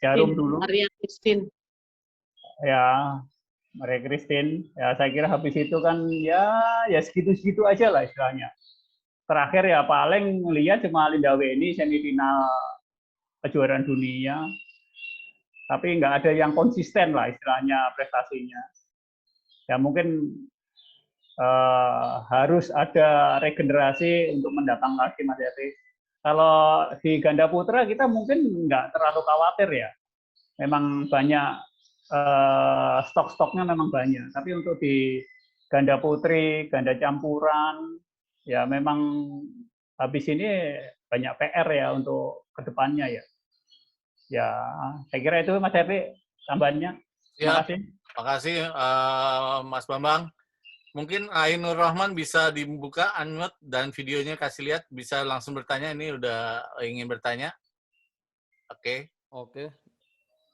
Jarum dulu.
Maria Christine.
Ya, Maria Christine. Ya saya kira habis itu kan ya segitu-segitu aja lah istilahnya. Terakhir ya paling lihat cuma Linda Weni semifinal kejuaraan dunia. Tapi nggak ada yang konsisten lah istilahnya prestasinya. Ya mungkin harus ada regenerasi untuk mendatang lagi Mas Heri. Kalau di ganda putra kita mungkin nggak terlalu khawatir ya. Memang banyak stok-stoknya memang banyak. Tapi untuk di ganda putri, ganda campuran, ya memang habis ini banyak PR ya untuk kedepannya ya. Ya, saya kira itu Mas Heri tambahannya. Terima kasih.
Terima kasih Mas Bambang. Mungkin Ainur Rahman bisa dibuka, unmute, dan videonya kasih lihat, bisa langsung bertanya. Ini udah ingin bertanya. Oke.
Oke.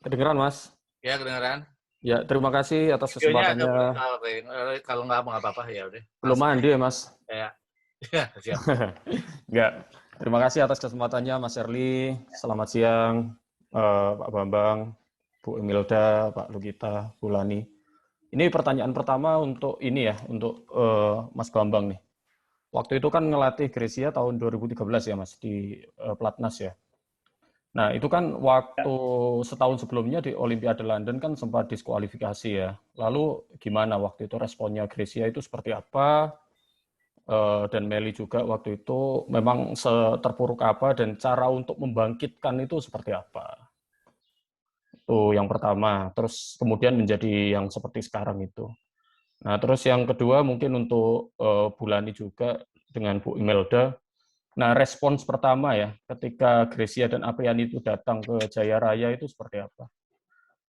Kedengeran, Mas?
Ya, kedengeran.
Ya, terima kasih atas
Videonya
kesempatannya.
Kalau nggak apa-apa, ya udah.
Belum mandi ya, Mas?
Ya, siap.
Enggak. Terima kasih atas kesempatannya, Mas Erli. Selamat siang, Pak Bambang, Bu Imelda, Pak Lugita, Bu Lani. Ini pertanyaan pertama untuk ini ya, untuk Mas Bambang nih. Waktu itu kan ngelatih Grecia tahun 2013 ya Mas, di Platnas ya. Nah itu kan waktu setahun sebelumnya di Olimpiade London kan sempat diskualifikasi ya. Lalu gimana waktu itu responnya Grecia itu seperti apa? Dan Meli juga waktu itu memang seterpuruk apa dan cara untuk membangkitkan itu seperti apa? Itu yang pertama, terus kemudian menjadi yang seperti sekarang itu. Nah, terus yang kedua mungkin untuk Bu Lani juga dengan Bu Imelda. Nah, respons pertama ya, ketika Grecia dan Apriani itu datang ke Jaya Raya itu seperti apa?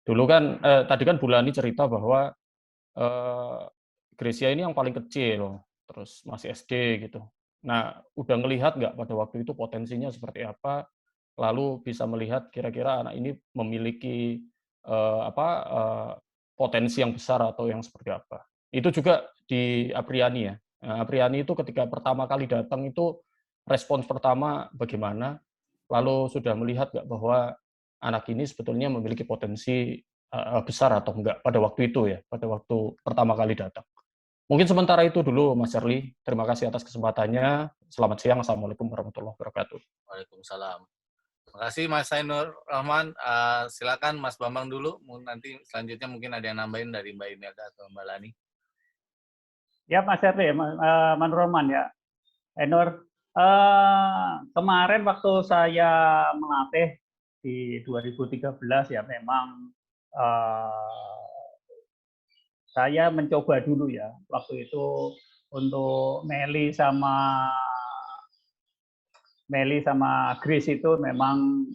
Dulu kan, tadi kan Bu Lani cerita bahwa Grecia ini yang paling kecil, terus masih SD gitu. Nah, udah ngelihat nggak pada waktu itu potensinya seperti apa? Lalu bisa melihat kira-kira anak ini memiliki potensi yang besar atau yang seperti apa. Itu juga di Apriani ya. Nah, Apriani itu ketika pertama kali datang itu respons pertama bagaimana, lalu sudah melihat nggak bahwa anak ini sebetulnya memiliki potensi besar atau enggak pada waktu itu ya, pada waktu pertama kali datang. Mungkin sementara itu dulu Mas Erli. Terima kasih atas kesempatannya. Selamat siang. Assalamualaikum warahmatullahi wabarakatuh.
Waalaikumsalam. Terima kasih Mas Ainur Rahman. Silakan Mas Bambang dulu. Nanti selanjutnya mungkin ada yang nambahin dari Mbak Imelda atau Mbak Lani.
Ya Mas Erli, Mas Rahman ya. Ainur, kemarin waktu saya melatih di 2013 ya memang saya mencoba dulu ya waktu itu untuk Meli sama Grace itu memang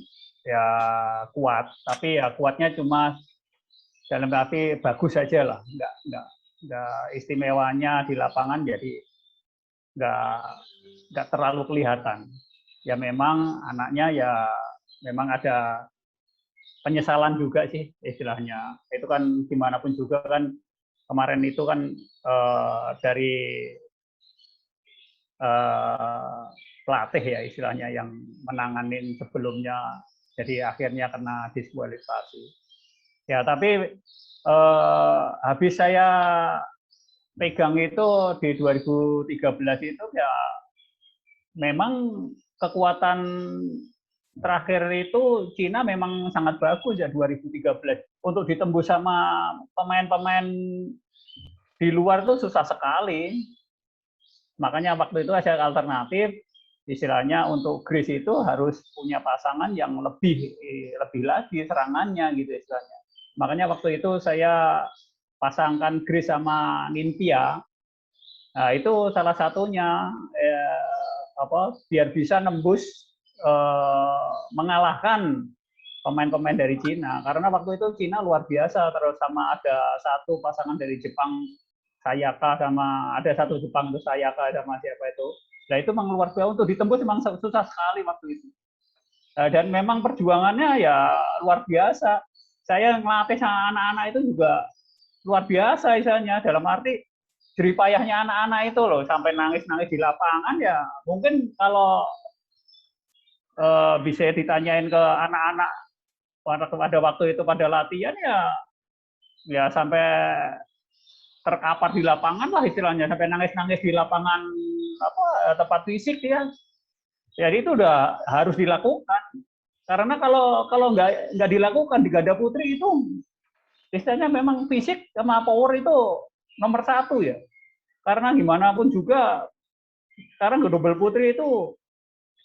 ya kuat, tapi ya kuatnya cuma dalam arti bagus saja lah, nggak istimewanya di lapangan, jadi nggak terlalu kelihatan. Ya memang anaknya ya memang ada penyesalan juga sih istilahnya. Itu kan gimana pun juga kan kemarin itu kan dari pelatih ya istilahnya yang menanganin sebelumnya, jadi akhirnya kena diskualifikasi. Ya tapi habis saya pegang itu di 2013 itu ya memang kekuatan terakhir itu Cina memang sangat bagus ya 2013. Untuk ditembus sama pemain-pemain di luar itu susah sekali. Makanya waktu itu ada alternatif, istilahnya untuk Grace itu harus punya pasangan yang lebih lagi serangannya gitu istilahnya. Makanya waktu itu saya pasangkan Grace sama Ningpia. Nah, itu salah satunya biar bisa nembus mengalahkan pemain-pemain dari Cina, karena waktu itu Cina luar biasa, terus sama ada satu pasangan dari Jepang, Sayaka, sama ada satu Jepang itu Sayaka sama siapa itu. Nah itu memang luar biasa, untuk ditembus memang susah sekali waktu itu. Dan memang perjuangannya ya luar biasa. Saya ngelatih sama anak-anak itu juga luar biasa istilahnya, dalam arti jeripayahnya anak-anak itu loh, sampai nangis-nangis di lapangan ya. Mungkin kalau bisa ditanyain ke anak-anak pada waktu itu pada latihan ya sampai terkapar di lapangan lah istilahnya, sampai nangis-nangis di lapangan tempat fisik ya. Jadi itu udah harus dilakukan, karena kalau nggak dilakukan di ganda putri itu istilahnya memang fisik sama power itu nomor satu ya, karena gimana pun juga sekarang double putri itu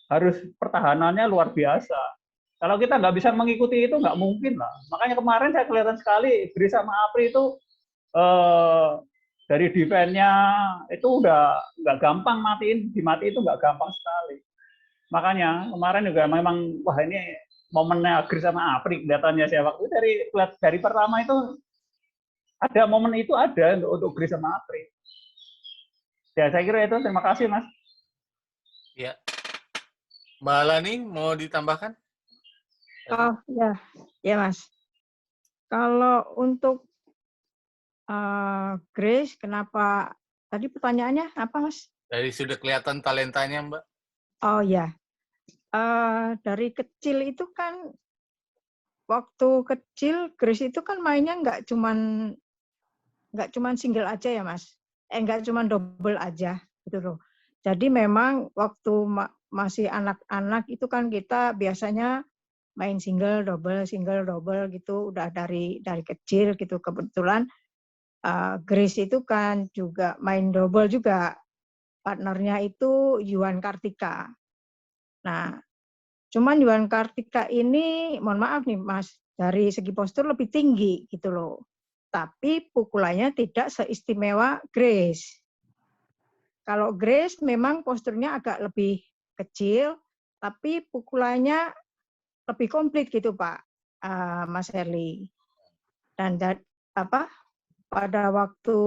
harus pertahanannya luar biasa. Kalau kita nggak bisa mengikuti itu nggak mungkin lah. Makanya kemarin saya kelihatan sekali Grace sama Apri itu dari defense-nya itu udah nggak gampang dimati itu nggak gampang sekali. Makanya kemarin juga memang wah ini momennya Grace sama Apri kelihatannya saya waktu dari pertama itu ada momen itu ada untuk Grace sama Apri. Ya saya kira itu, terima kasih Mas.
Ya. Mbak Lani mau ditambahkan?
Oh ya Mas. Kalau untuk Grace, kenapa tadi pertanyaannya apa Mas?
Dari sudah kelihatan talentanya Mbak.
Oh ya, dari kecil itu kan waktu kecil Grace itu kan mainnya nggak cuman single aja ya Mas. Nggak cuman double aja gitu loh. Jadi memang waktu masih anak-anak itu kan kita biasanya main single double gitu udah dari kecil gitu. Kebetulan Grace itu kan juga main double juga, partnernya itu Yuan Kartika. Nah cuman Yuan Kartika ini mohon maaf nih Mas, dari segi postur lebih tinggi gitu loh, tapi pukulannya tidak seistimewa Grace. Kalau Grace memang posturnya agak lebih kecil, tapi pukulannya lebih komplit gitu Pak Mas Herli. Dan pada waktu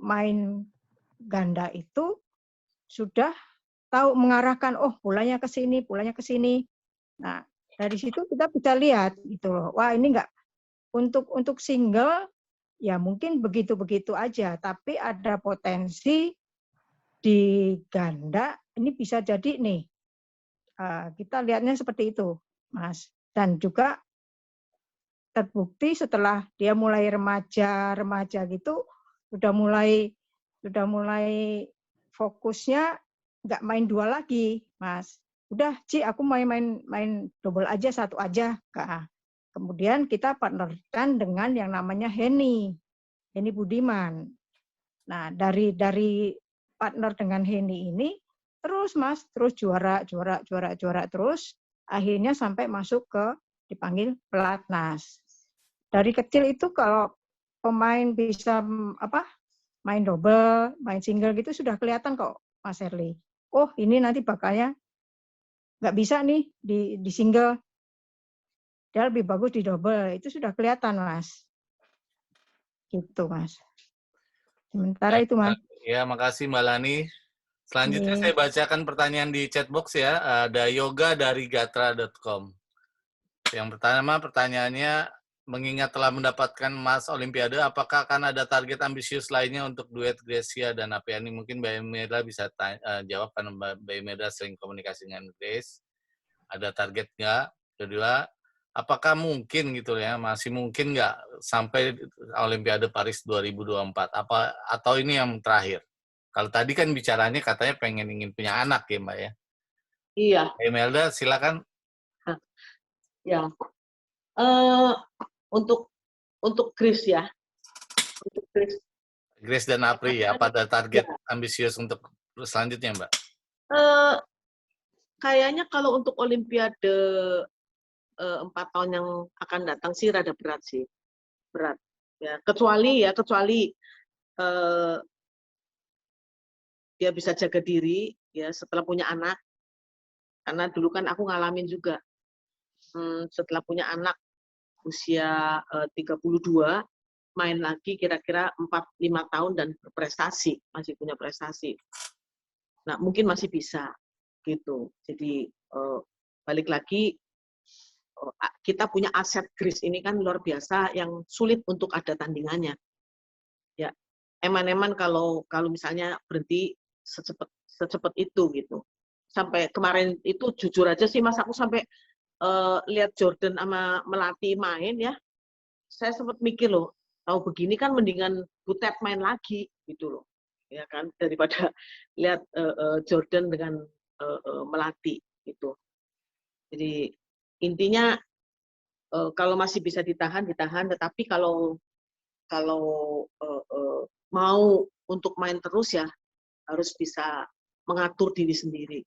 main ganda itu sudah tahu mengarahkan, oh pulangnya ke sini. Nah dari situ kita bisa lihat gitu loh, wah ini enggak untuk single ya mungkin begitu aja, tapi ada potensi di ganda ini bisa jadi nih, kita lihatnya seperti itu Mas. Dan juga terbukti setelah dia mulai remaja gitu sudah mulai fokusnya nggak main dua lagi Mas, udah Ci aku main double aja, satu aja. Kemudian kita partnerkan dengan yang namanya Henny Budiman. Nah dari partner dengan Henny ini terus Mas, terus juara terus, akhirnya sampai masuk ke dipanggil pelatnas. Dari kecil itu kalau pemain bisa main double, main single gitu sudah kelihatan kok, Mas Herli. Oh, ini nanti bakalnya nggak bisa nih di single. Dia lebih bagus di double. Itu sudah kelihatan, Mas. Gitu, Mas. Sementara
Baik,
itu, Mas.
ya, makasih Mbak Lani. Selanjutnya
Iya.
saya bacakan pertanyaan di chatbox ya. Ada Yoga dari gatra.com. Yang pertama pertanyaannya, mengingat telah mendapatkan emas Olimpiade, apakah akan ada target ambisius lainnya untuk duet Gracia dan Apriani? Mungkin Mbak Imelda bisa jawab, karena Mbak Imelda sering komunikasi dengan Grace. Ada target nggak? Kedua, apakah mungkin gitu ya, masih mungkin nggak sampai Olimpiade Paris 2024? Atau ini yang terakhir? Kalau tadi kan bicaranya katanya ingin punya anak ya Mbak ya?
Iya.
Mbak Imelda silakan.
Ya. Untuk Grace ya. Untuk
Grace dan Apri ya, apa ada target ambisius untuk selanjutnya Mbak?
Kayaknya kalau untuk Olimpiade 4 tahun yang akan datang sih rada berat sih. Berat. Ya, kecuali dia bisa jaga diri ya setelah punya anak. Karena dulu kan aku ngalamin juga. Setelah punya anak usia 32, main lagi kira-kira 4-5 tahun dan berprestasi, masih punya prestasi. Nah, mungkin masih bisa gitu. Jadi balik lagi, kita punya aset Grace ini kan luar biasa yang sulit untuk ada tandingannya. Ya, eman-eman kalau misalnya berhenti secepat itu gitu. Sampai kemarin itu jujur aja sih Mas, aku sampai lihat Jordan sama Melati main ya, saya sempat mikir loh, tahu begini kan mendingan Butet main lagi gitu loh, ya kan, daripada lihat Jordan dengan Melati gitu. Jadi intinya kalau masih bisa ditahan, tetapi kalau mau untuk main terus ya harus bisa mengatur diri sendiri.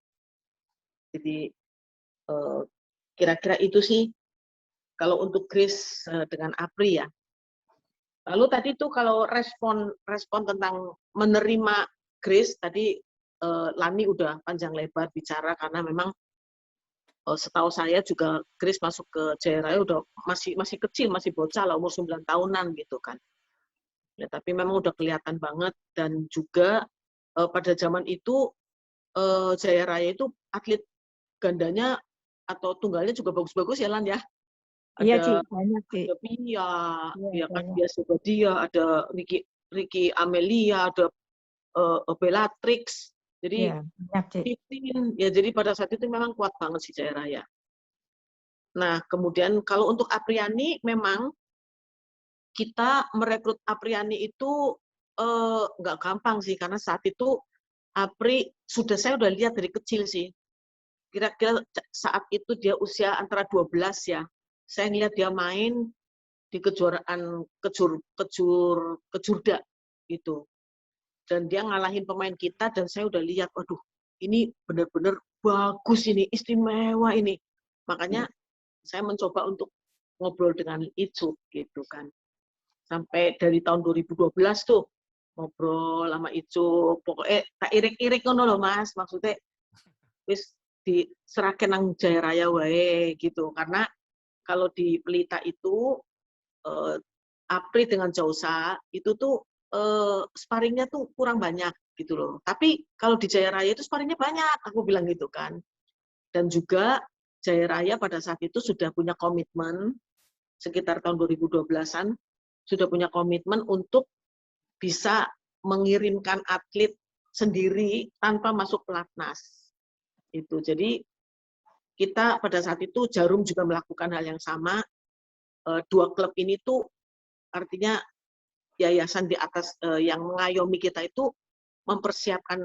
Jadi kira-kira itu sih kalau untuk Grace dengan Apri ya. Lalu tadi tuh kalau respon tentang menerima Grace tadi Lani udah panjang lebar bicara karena memang setahu saya juga Grace masuk ke Jaya Raya udah masih kecil, masih bocah lah, umur 9 tahunan gitu kan. Ya, tapi memang udah kelihatan banget dan juga pada zaman itu Jaya Raya itu atlet gandanya atau tunggalnya juga bagus-bagus ya Lan ya.
Iya,
Ada
Ci, banyak, Ci.
ada Pia, ya kan,
banyak.
biasa dia, ada Ricky Amelia, ada Bellatrix. Jadi
Iya, banyak, Ci.
ya jadi pada saat itu memang kuat banget si Jaya Raya. Nah, kemudian kalau untuk Apriani memang kita merekrut Apriani itu nggak gampang sih karena saat itu Apri saya udah lihat dari kecil sih. Kira-kira saat itu dia usia antara 12 ya. Saya ngeliat dia main di kejuaraan kejurda gitu. Dan dia ngalahin pemain kita dan saya udah lihat, waduh, ini benar-benar bagus ini, istimewa ini. Makanya saya mencoba untuk ngobrol dengan Icuk gitu kan. Sampai dari tahun 2012 tuh ngobrol sama Icuk, pokoknya tak irik-irik ngono loh Mas, maksudnya wis diserahkan nang Jaya Raya wae gitu. Karena kalau di Pelita itu Apri dengan Jausa itu tuh sparringnya tuh kurang banyak gitu loh. Tapi kalau di Jaya Raya itu sparringnya banyak, aku bilang gitu kan. Dan juga Jaya Raya pada saat itu sudah punya komitmen sekitar tahun 2012-an sudah punya komitmen untuk bisa mengirimkan atlet sendiri tanpa masuk pelatnas. Itu. Jadi kita pada saat itu Jarum juga melakukan hal yang sama. Dua klub ini tuh artinya yayasan di atas yang mengayomi kita itu mempersiapkan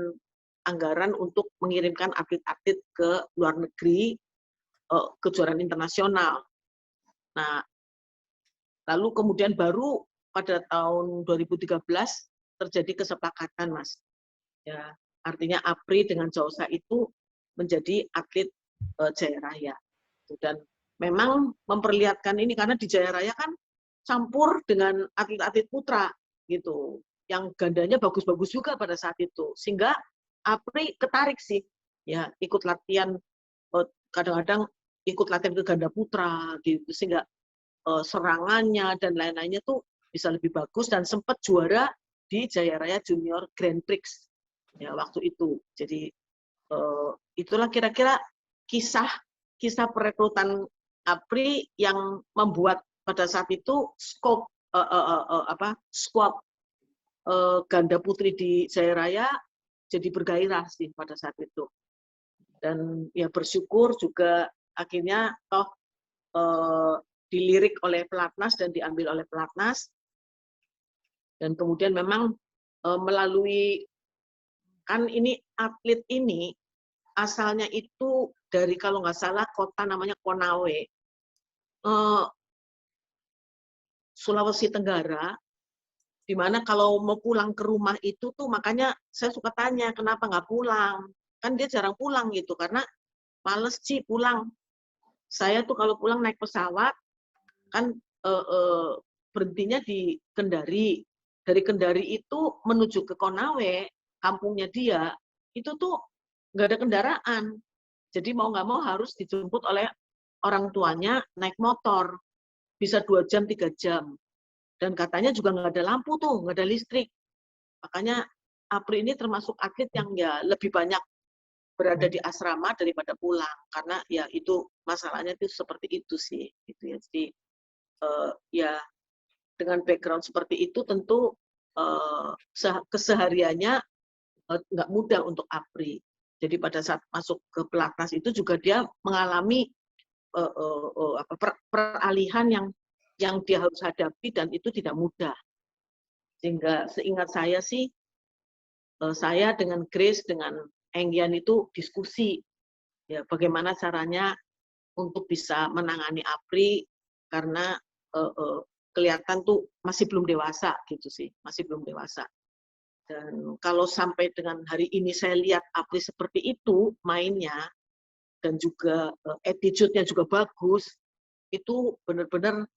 anggaran untuk mengirimkan atlet-atlet ke luar negeri kejuaraan internasional. Nah, lalu kemudian baru pada tahun 2013 terjadi kesepakatan, Mas. Ya, artinya Apri dengan Jausa itu menjadi atlet Jaya Raya. Dan memang memperlihatkan ini karena di Jaya Raya kan campur dengan atlet-atlet putra gitu, yang gandanya bagus-bagus juga pada saat itu, sehingga Apri ketarik sih, ya ikut latihan, kadang-kadang ikut latihan ke ganda putra gitu, sehingga serangannya dan lain-lainnya tuh bisa lebih bagus dan sempat juara di Jaya Raya Junior Grand Prix ya waktu itu. Jadi itulah kira-kira kisah perekrutan Apri yang membuat pada saat itu squad ganda putri di Jaya Raya jadi bergairah sih pada saat itu. Dan ya bersyukur juga akhirnya toh dilirik oleh pelatnas dan diambil oleh pelatnas. Dan kemudian memang melalui, kan ini atlet ini asalnya itu dari kalau nggak salah kota namanya Konawe, Sulawesi Tenggara, di mana kalau mau pulang ke rumah itu tuh, makanya saya suka tanya kenapa nggak pulang, kan dia jarang pulang gitu karena males sih pulang. Saya tuh kalau pulang naik pesawat kan berhentinya di Kendari, dari Kendari itu menuju ke Konawe, kampungnya dia itu tuh nggak ada kendaraan, jadi mau nggak mau harus dijemput oleh orang tuanya naik motor, bisa 2 jam 3 jam. Dan katanya juga nggak ada lampu tuh, nggak ada listrik. Makanya Apri ini termasuk atlet yang ya lebih banyak berada di asrama daripada pulang, karena ya itu masalahnya itu seperti itu sih, gitu ya. Jadi ya dengan background seperti itu tentu kesehariannya nggak mudah untuk Apri. Jadi pada saat masuk ke pelatnas itu juga dia mengalami peralihan yang dia harus hadapi, dan itu tidak mudah. Sehingga seingat saya sih, saya dengan Grace, dengan Engyan itu diskusi, ya bagaimana caranya untuk bisa menangani Apri, karena kelihatan tuh masih belum dewasa gitu sih, masih belum dewasa. Dan kalau sampai dengan hari ini saya lihat Apri seperti itu mainnya, dan juga attitude-nya juga bagus, itu benar-benar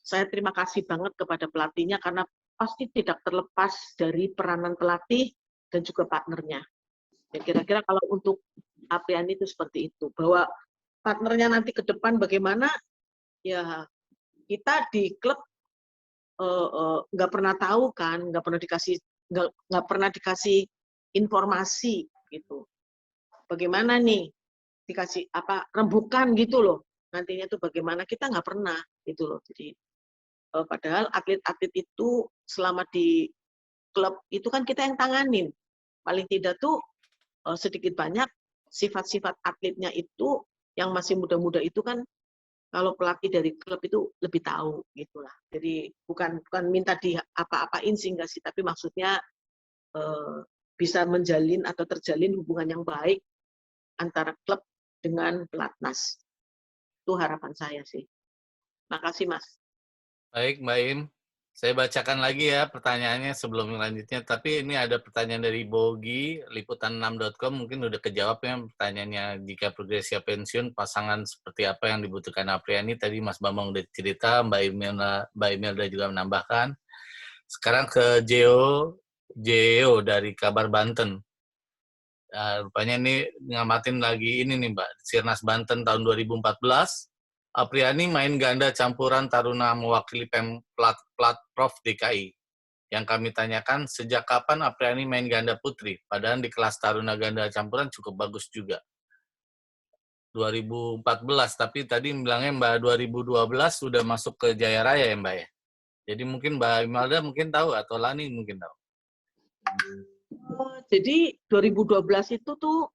saya terima kasih banget kepada pelatihnya, karena pasti tidak terlepas dari peranan pelatih dan juga partnernya. Ya, kira-kira kalau untuk Apriani itu seperti itu, bahwa partnernya nanti ke depan bagaimana, ya kita di klub nggak pernah tahu kan, nggak pernah dikasih informasi gitu. Bagaimana nih dikasih apa rembukan gitu loh, nantinya tuh bagaimana, kita nggak pernah gitu loh. Jadi padahal atlet-atlet itu selama di klub itu kan kita yang tanganin, paling tidak tuh sedikit banyak sifat-sifat atletnya itu yang masih muda-muda itu kan, kalau pelatih dari klub itu lebih tahu gitulah. Jadi bukan minta di apa-apain sih enggak sih, tapi maksudnya bisa menjalin atau terjalin hubungan yang baik antara klub dengan pelatnas. Itu harapan saya sih. Makasih Mas.
Baik, Mbak Im. Saya bacakan lagi ya pertanyaannya sebelum selanjutnya. Tapi ini ada pertanyaan dari Bogi, liputan6.com. Mungkin udah kejawab ya pertanyaannya. Jika Progresia pensiun, pasangan seperti apa yang dibutuhkan Apriani? Tadi Mas Bambang udah cerita, Mbak Imelda juga menambahkan. Sekarang ke Geo dari Kabar Banten. Rupanya ini ngamatin lagi ini nih Mbak, Sirnas Banten tahun 2014. Apriani main ganda campuran taruna mewakili Plat Prof DKI. Yang kami tanyakan, sejak kapan Apriani main ganda putri? Padahal di kelas taruna ganda campuran cukup bagus juga. 2014, tapi tadi bilangnya Mbak 2012 sudah masuk ke Jaya Raya ya Mbak ya? Jadi mungkin Mbak Imelda mungkin tahu, atau Lani mungkin tahu.
Jadi 2012 itu tuh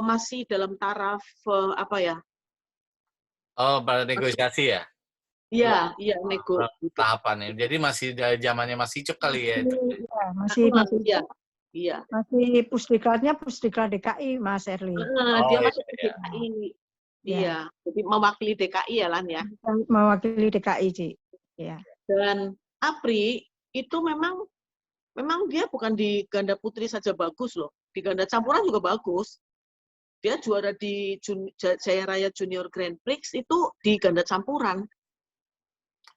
masih dalam taraf apa ya?
Oh, pada negosiasi ya?
Iya, nego.
Tahapannya. Jadi masih zamannya Mas Icuk kali ya?
Iya, masih
Iya.
Masih pusdiklatnya pusdiklat DKI, Mas Erli.
Dia masuk ke DKI. Iya, jadi mewakili DKI ya Lan ya.
Mewakili DKI, Ci. Iya.
Dan Apri itu memang dia bukan di ganda putri saja bagus loh. Di ganda campuran juga bagus. Dia juara di Jaya Raya Junior Grand Prix itu di ganda campuran.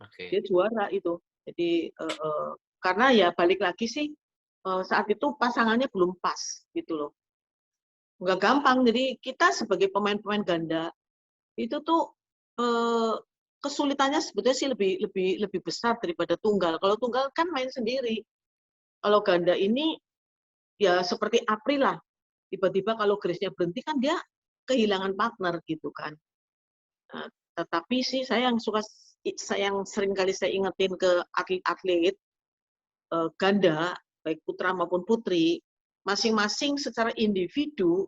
Oke.
Dia juara itu. Jadi karena ya balik lagi sih saat itu pasangannya belum pas gitu loh. Nggak gampang. Jadi kita sebagai pemain-pemain ganda itu tuh kesulitannya sebetulnya sih lebih besar daripada tunggal. Kalau tunggal kan main sendiri. Kalau ganda ini ya seperti April lah. Tiba-tiba kalau Grace-nya berhenti kan dia kehilangan partner gitu kan. Nah, tetapi sih saya yang sering kali saya ingetin ke atlet-atlet ganda baik putra maupun putri, masing-masing secara individu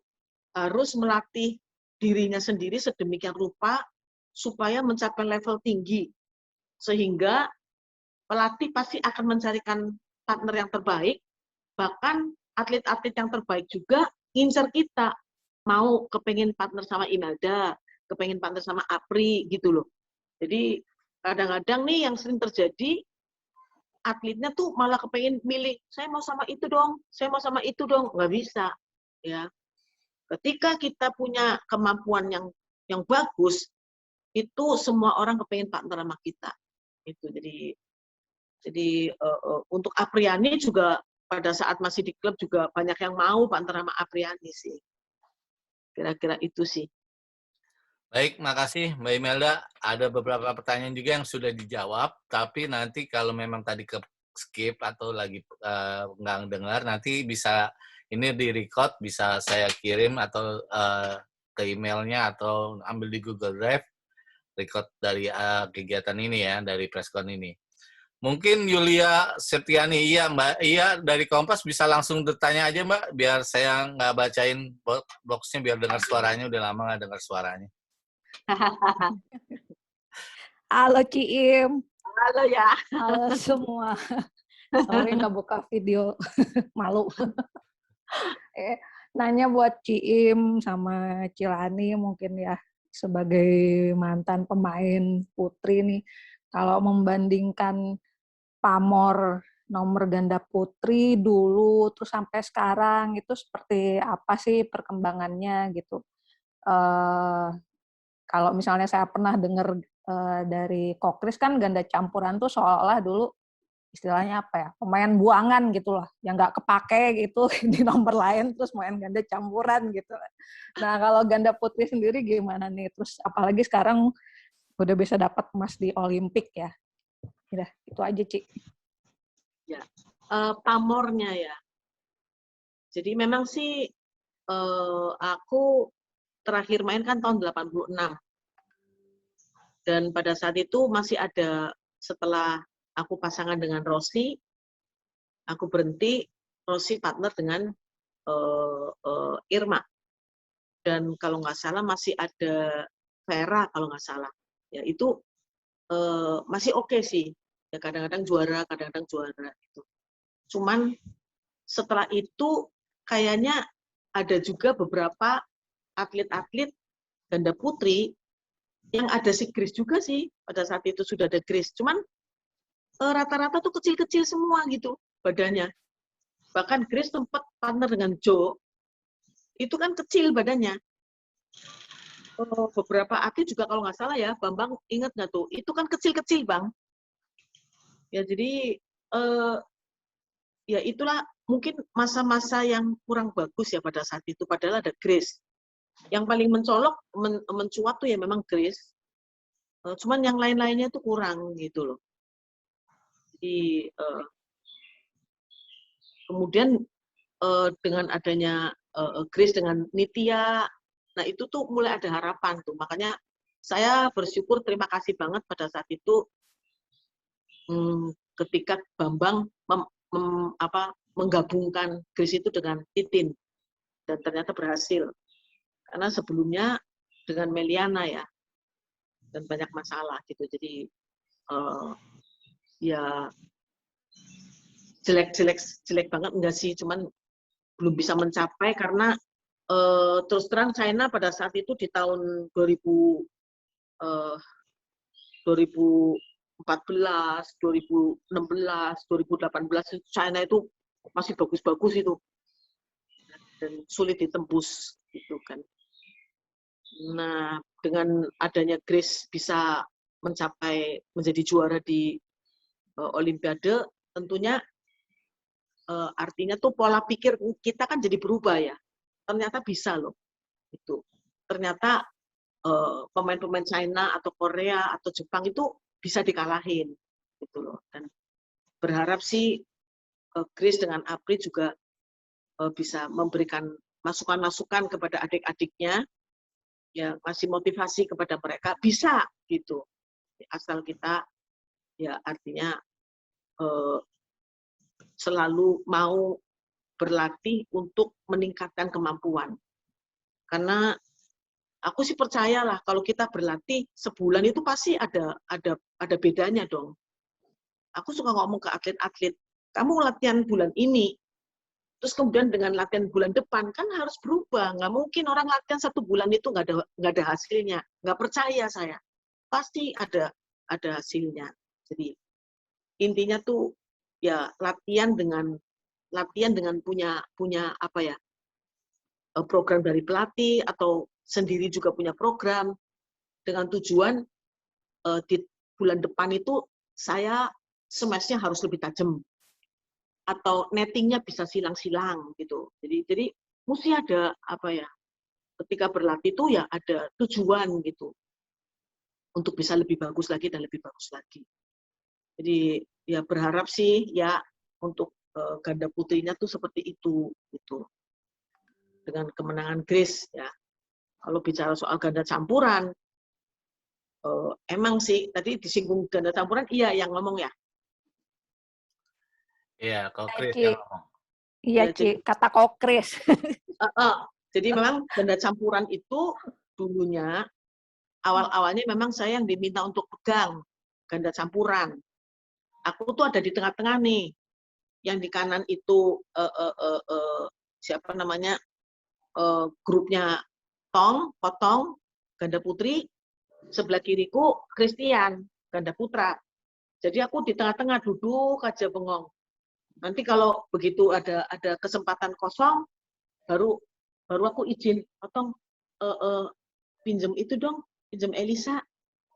harus melatih dirinya sendiri sedemikian rupa supaya mencapai level tinggi, sehingga pelatih pasti akan mencarikan partner yang terbaik, bahkan atlet-atlet yang terbaik juga ngincer kita, mau kepengen partner sama Imelda, kepengen partner sama Apri gitu loh. Jadi kadang-kadang nih yang sering terjadi, atletnya tuh malah kepengen milih, saya mau sama itu dong, saya mau sama itu dong, nggak bisa. Ya, ketika kita punya kemampuan yang bagus, itu semua orang kepengen partner sama kita. Itu jadi untuk Apriani juga pada saat masih di klub juga banyak yang mau partner sama Apriani sih. Kira-kira itu sih.
Baik, makasih Mbak Imelda. Ada beberapa pertanyaan juga yang sudah dijawab, tapi nanti kalau memang tadi ke skip atau lagi nggak dengar, nanti bisa ini di-record, bisa saya kirim atau ke emailnya atau ambil di Google Drive, record dari kegiatan ini ya, dari preskon ini. Mungkin Yulia Septiani, iya Mbak, iya dari Kompas bisa langsung bertanya aja Mbak, biar saya nggak bacain boxnya, biar dengar suaranya, udah lama nggak dengar suaranya.
Halo Ciim.
Halo ya.
Halo semua. Sorry nggak buka video, malu. Nanya buat Ciim sama Cilani mungkin ya, sebagai mantan pemain putri nih, kalau membandingkan pamor nomor ganda putri dulu terus sampai sekarang itu seperti apa sih perkembangannya gitu. Kalau misalnya saya pernah dengar dari Kokris kan ganda campuran tuh seolah-olah dulu istilahnya apa ya, pemain buangan gitu lah, yang nggak kepake gitu di nomor lain terus main ganda campuran gitu. Nah kalau ganda putri sendiri gimana nih? Terus apalagi sekarang udah bisa dapat emas di Olimpik ya. Udah, itu aja Ci.
Ya, pamornya ya. Jadi memang sih aku terakhir main kan tahun 86. Dan pada saat itu masih ada, setelah aku pasangan dengan Rossi, aku berhenti, Rossi partner dengan Irma. Dan kalau nggak salah masih ada Vera kalau nggak salah. Ya itu masih oke sih. Ya kadang-kadang juara, kadang-kadang juara. Gitu. Cuman setelah itu kayaknya ada juga beberapa atlet-atlet ganda putri yang ada si Grace juga sih. Pada saat itu sudah ada Grace. Cuman rata-rata tuh kecil-kecil semua gitu badannya. Bahkan Grace sempat partner dengan Joe, itu kan kecil badannya. Beberapa atlet juga kalau nggak salah ya, Bambang ingat nggak tuh? Itu kan kecil-kecil Bang. Ya jadi ya itulah mungkin masa-masa yang kurang bagus ya pada saat itu. Padahal ada Grace. Yang paling mencolok, mencuat tuh ya memang Grace. Cuman yang lain-lainnya tuh kurang gitu loh. Jadi kemudian dengan adanya Grace dengan Nitya, nah itu tuh mulai ada harapan tuh. Makanya saya bersyukur, terima kasih banget pada saat itu ketika Bambang menggabungkan Grace itu dengan Titin, dan ternyata berhasil. Karena sebelumnya dengan Meliana ya, dan banyak masalah gitu. Jadi ya jelek banget enggak sih, cuman belum bisa mencapai karena terus terang China pada saat itu di tahun 2014, 2016, 2018 China itu masih bagus-bagus itu dan sulit ditembus gitu kan. Nah, dengan adanya Grace bisa mencapai menjadi juara di Olimpiade, tentunya artinya tuh pola pikir kita kan jadi berubah ya. Ternyata bisa loh. Itu. Ternyata pemain-pemain China atau Korea atau Jepang itu bisa dikalahin gitu loh. Dan berharap sih Grace dengan Apri juga bisa memberikan masukan-masukan kepada adik-adiknya, ya kasih motivasi kepada mereka, bisa gitu. Asal kita ya artinya selalu mau berlatih untuk meningkatkan kemampuan. Karena aku sih percayalah kalau kita berlatih sebulan itu pasti ada bedanya dong. Aku suka ngomong ke atlet-atlet, kamu latihan bulan ini, terus kemudian dengan latihan bulan depan kan harus berubah. Nggak mungkin orang latihan 1 bulan itu nggak ada hasilnya. Nggak percaya saya. Pasti ada hasilnya. Jadi intinya tuh ya latihan dengan punya apa ya, program dari pelatih atau sendiri juga punya program dengan tujuan di bulan depan itu saya smash-nya harus lebih tajam atau nettingnya bisa silang-silang gitu. Jadi mesti ada apa ya, ketika berlatih itu ya ada tujuan gitu untuk bisa lebih bagus lagi dan lebih bagus lagi. Jadi ya berharap sih ya untuk ganda putrinya tuh seperti itu gitu. Dengan kemenangan Grace ya. Kalau bicara soal ganda campuran, emang sih tadi disinggung ganda campuran, iya yang ngomong ya.
Iya, kalau Chris
Ci.
yang ngomong.
Iya,
Ya,
Ci, kata Kokris.
Jadi memang ganda campuran itu dulunya awal-awalnya memang saya yang diminta untuk pegang ganda campuran. Aku tuh ada di tengah-tengah nih. Yang di kanan itu siapa namanya, grupnya Potong, ganda putri. Sebelah kiriku Christian, ganda putra. Jadi aku di tengah-tengah duduk aja bengong. Nanti kalau begitu ada kesempatan kosong, baru aku izin, Potong pinjem itu dong, pinjem Elisa,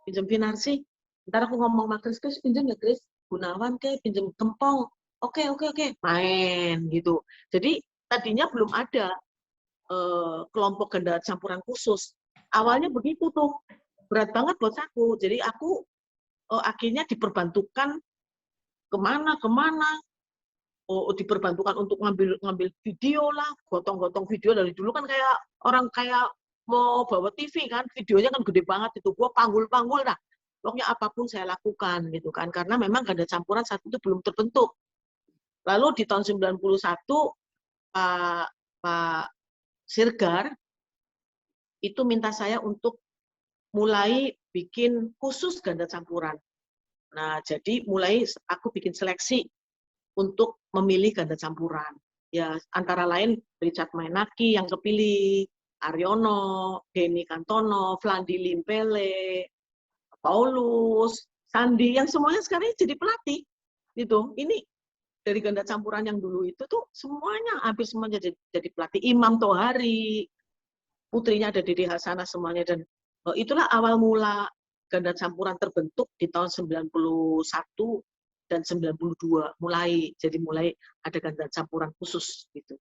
pinjem Vinarsi. Ntar aku ngomong sama Chris, pinjem ya Chris, Gunawan ke, pinjem Kempong. Oke, main gitu. Jadi tadinya belum ada kelompok ganda campuran khusus. Awalnya begitu tuh, berat banget buat aku. Jadi aku akhirnya diperbantukan kemana, diperbantukan untuk ngambil video lah, gotong-gotong video. Dari dulu kan kayak orang kayak mau bawa TV kan, videonya kan gede banget itu, gua panggul-panggul lah. Pokoknya apapun saya lakukan gitu kan, karena memang ganda campuran saat itu belum terbentuk. Lalu di tahun 91 Pak Sirgar itu minta saya untuk mulai bikin khusus ganda campuran. Nah, jadi mulai aku bikin seleksi untuk memilih ganda campuran. Ya, antara lain Richard Mainaki yang kepilih, Aryono, Denny Kantono, Flandi Limpele, Paulus, Sandi, yang semuanya sekarang jadi pelatih. Gitu. Ini dari ganda campuran yang dulu itu tuh semuanya, hampir semuanya jadi pelatih. Imam Tohari, putrinya ada Dede Hasanah semuanya. Dan itulah awal mula ganda campuran terbentuk di tahun 91 dan 92 mulai ada ganda campuran khusus gitu.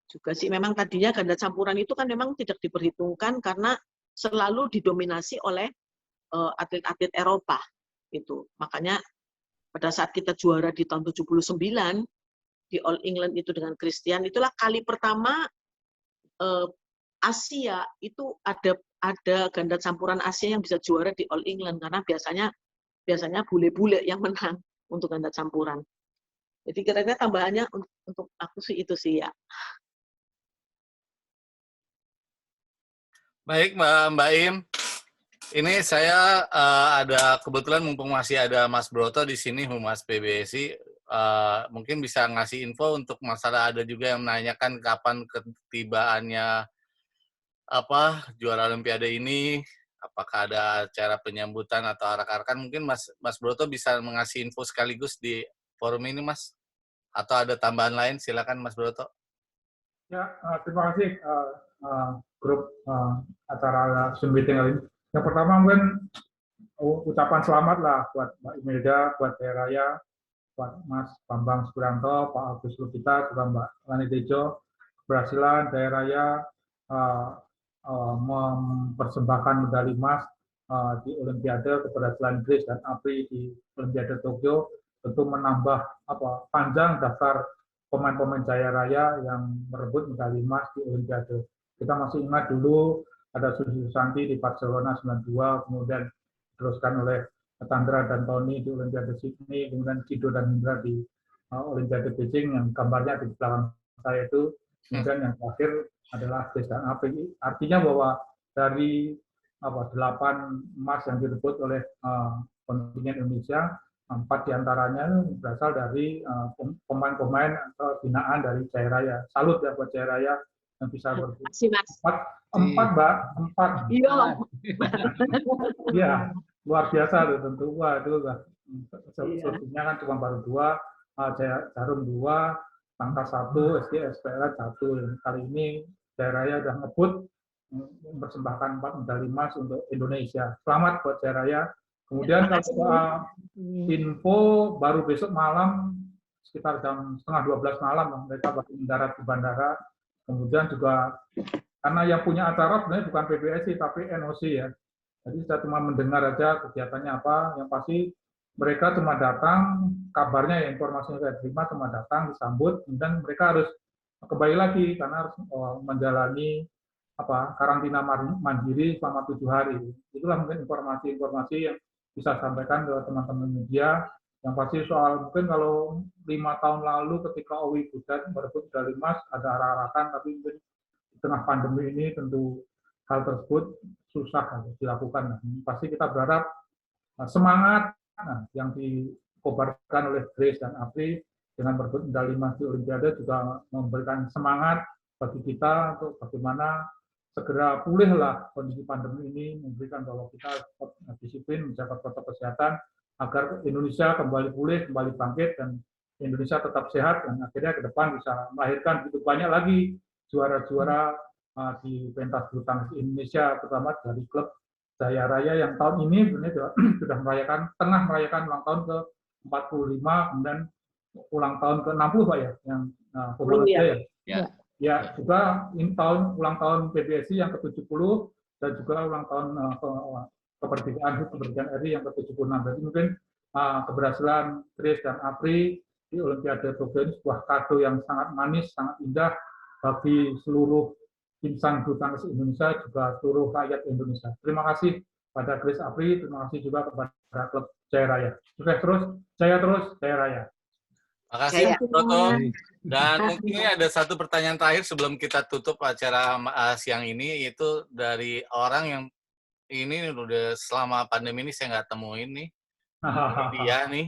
Juga sih memang tadinya ganda campuran itu kan memang tidak diperhitungkan karena selalu didominasi oleh atlet-atlet Eropa gitu. Makanya pada saat kita juara di tahun 79 di All England itu dengan Christian, itulah kali pertama Asia itu ada ganda campuran Asia yang bisa juara di All England, karena biasanya bule-bule yang menang untuk ganda campuran. Jadi kira-kira tambahannya untuk aku sih itu sih ya.
Baik, Mbak Im. Ini saya ada kebetulan mumpung masih ada Mas Broto di sini, Humas PBSI, mungkin bisa ngasih info untuk masalah, ada juga yang menanyakan kapan ketibaannya juara Olimpiade ini, apakah ada acara penyambutan atau arak-arakan. Mungkin Mas Broto bisa mengasih info sekaligus di forum ini, Mas. Atau ada tambahan lain, silakan Mas Broto.
Ya, terima kasih grup acara Zoom meeting kali ini. Yang pertama mungkin ucapan selamat lah buat Mbak Imelda, buat Jaya Raya, buat Mas Bambang Supriyanto, Pak Agus Lukita, juga Mbak Lani Tejo, keberhasilan Jaya Raya mempersembahkan medali emas di Olimpiade, keberhasilan Grace dan Apri di Olimpiade Tokyo, tentu menambah panjang daftar pemain-pemain Jaya Raya yang merebut medali emas di Olimpiade. Kita masih ingat dulu ada Susi Susanti di Barcelona 92, kemudian diteruskan oleh Tandra dan Tony di Olimpiade Sydney, kemudian Kido dan Indra di Olimpiade Beijing, yang gambarnya di belakang saya itu, kemudian yang terakhir adalah Grace dan Apri. Artinya bahwa dari 8 emas yang direbut oleh kontingen Indonesia, 4 diantaranya berasal dari pemain-pemain atau binaan dari Jaya Raya. Salut ya buat Jaya Raya yang bisa berebut. Empat, Mbak. 4.
Iya.
Iya, luar biasa tuh tentu. Wah, itu sebelumnya kan cuma baru 2, Jarum 2, Tangka 1, SD, SPL 1. Kali ini Jaya Raya sudah ngebut mempersembahkan 4 medali emas untuk Indonesia. Selamat buat Jaya Raya. Kemudian kalau info baru besok malam sekitar jam 11:30 malam mereka baru mendarat di bandara. Kemudian juga karena yang punya acara sebenarnya bukan PBSI tapi NOC ya. Jadi saya cuma mendengar aja kegiatannya apa. Yang pasti mereka cuma datang, kabarnya ya informasinya saya terima cuma datang disambut, kemudian mereka harus kembali lagi karena harus menjalani karantina mandiri selama 7 hari. Itulah mungkin informasi-informasi yang bisa sampaikan ke teman-teman media. Yang pasti soal mungkin kalau 5 tahun lalu ketika Owi Butet merebut medali emas ada arah-arahan, tapi mungkin di tengah pandemi ini tentu hal tersebut susah dilakukan. Pasti kita berharap semangat yang dikobarkan oleh Grace dan Apri dengan merebut medali emas di Olimpiade juga memberikan semangat bagi kita untuk bagaimana segera pulihlah kondisi pandemi ini, memberikan bahwa kita disiplin menjaga protokol kesehatan agar Indonesia kembali pulih, kembali bangkit, dan Indonesia tetap sehat, dan akhirnya ke depan bisa melahirkan begitu banyak lagi juara-juara di pentas bulu tangkis Indonesia, terutama dari klub Jaya Raya yang tahun ini sudah tengah merayakan ulang tahun ke 45, kemudian ulang tahun ke 60 Pak ya, yang ya juga ulang tahun PBSI yang ke-70 dan juga ulang tahun kemerdekaan RI yang ke-76. Jadi mungkin keberhasilan Grace dan Apri di Olimpiade Tokyo ini sebuah kado yang sangat manis, sangat indah bagi seluruh insan bulu tangkis Indonesia, juga seluruh rakyat Indonesia. Terima kasih pada Grace Apri, terima kasih juga kepada klub Jaya Raya. Sukses terus, Jaya Raya.
Terima kasih, Toto. Dan mungkin ini ada satu pertanyaan terakhir sebelum kita tutup acara siang ini, yaitu dari orang yang ini udah selama pandemi ini saya nggak temuin nih. Dia nih,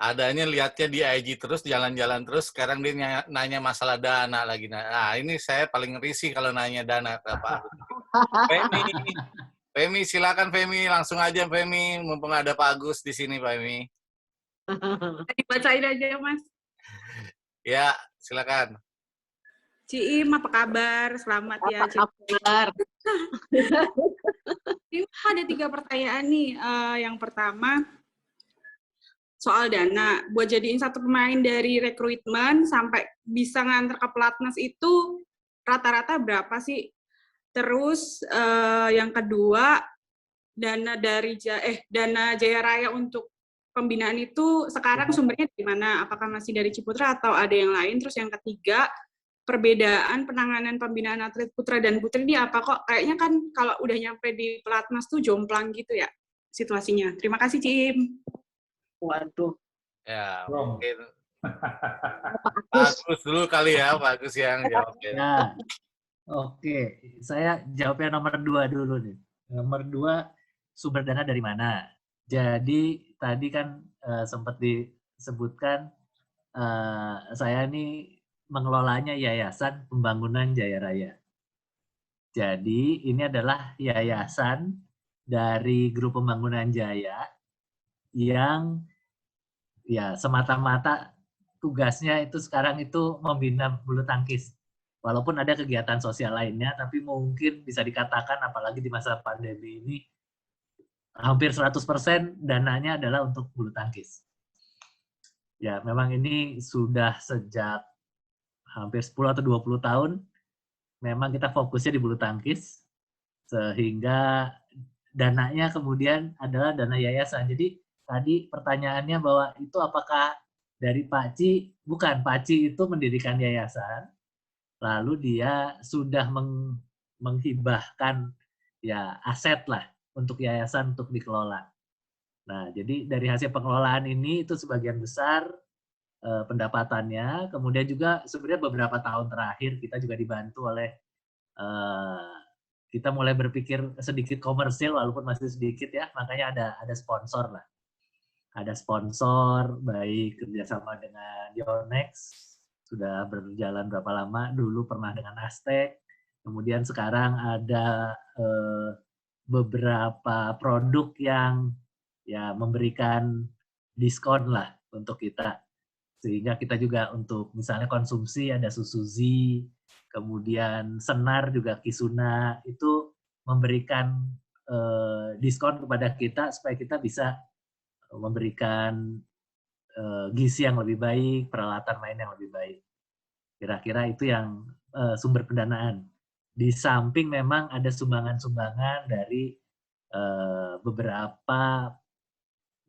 adanya lihatnya di IG terus, jalan-jalan terus, sekarang dia nanya masalah dana lagi. Nah, ini saya paling risih kalau nanya dana ke Pak Agus. Femi, silakan Femi, langsung aja Femi, mumpung ada Pak Agus di sini, Pak Femi.
Dibacain aja, Mas.
Ya, silakan.
Ciim, apa kabar? Selamat ya.
Apa kabar?
Ini ada 3 pertanyaan nih. Yang pertama, soal dana. Buat jadiin satu pemain dari rekrutmen sampai bisa nganter ke pelatnas itu rata-rata berapa sih? Terus yang kedua, dana Jaya Raya untuk pembinaan itu sekarang sumbernya dari mana? Apakah masih dari Ciputra atau ada yang lain? Terus yang ketiga, perbedaan penanganan pembinaan atlet putra dan putri ini apa kok? Kayaknya kan kalau udah nyampe di pelatnas tuh jomplang gitu ya situasinya. Terima kasih, Cim.
Waduh.
Ya, mungkin Pak Agus dulu kali ya, Pak Agus yang jawabnya.
Nah, oke. Saya jawabnya nomor 2 dulu nih. Nomor 2, sumber dana dari mana? Jadi tadi kan sempat disebutkan saya ini mengelolanya Yayasan Pembangunan Jaya Raya. Jadi ini adalah yayasan dari Grup Pembangunan Jaya yang ya semata-mata tugasnya itu sekarang itu membina bulu tangkis walaupun ada kegiatan sosial lainnya, tapi mungkin bisa dikatakan apalagi di masa pandemi ini hampir 100% dananya adalah untuk bulu tangkis. Ya, memang ini sudah sejak hampir 10 atau 20 tahun memang kita fokusnya di bulu tangkis, sehingga dananya kemudian adalah dana yayasan. Jadi tadi pertanyaannya bahwa itu apakah dari Pak Ci? Bukan, Pak Ci itu mendirikan yayasan, lalu dia sudah menghibahkan ya aset lah untuk yayasan untuk dikelola. Nah, jadi dari hasil pengelolaan ini itu sebagian besar pendapatannya, kemudian juga sebenarnya beberapa tahun terakhir kita juga dibantu oleh kita mulai berpikir sedikit komersil walaupun masih sedikit ya, makanya ada sponsor lah. Ada sponsor, baik kerjasama dengan Yonex, sudah berjalan berapa lama, dulu pernah dengan Aztec, kemudian sekarang ada beberapa produk yang ya memberikan diskon lah untuk kita. Sehingga kita juga untuk misalnya konsumsi ada Suzuzi, kemudian Senar juga Kisuna, itu memberikan diskon kepada kita supaya kita bisa memberikan gizi yang lebih baik, peralatan main yang lebih baik. Kira-kira itu yang sumber pendanaan. Di samping memang ada sumbangan-sumbangan dari beberapa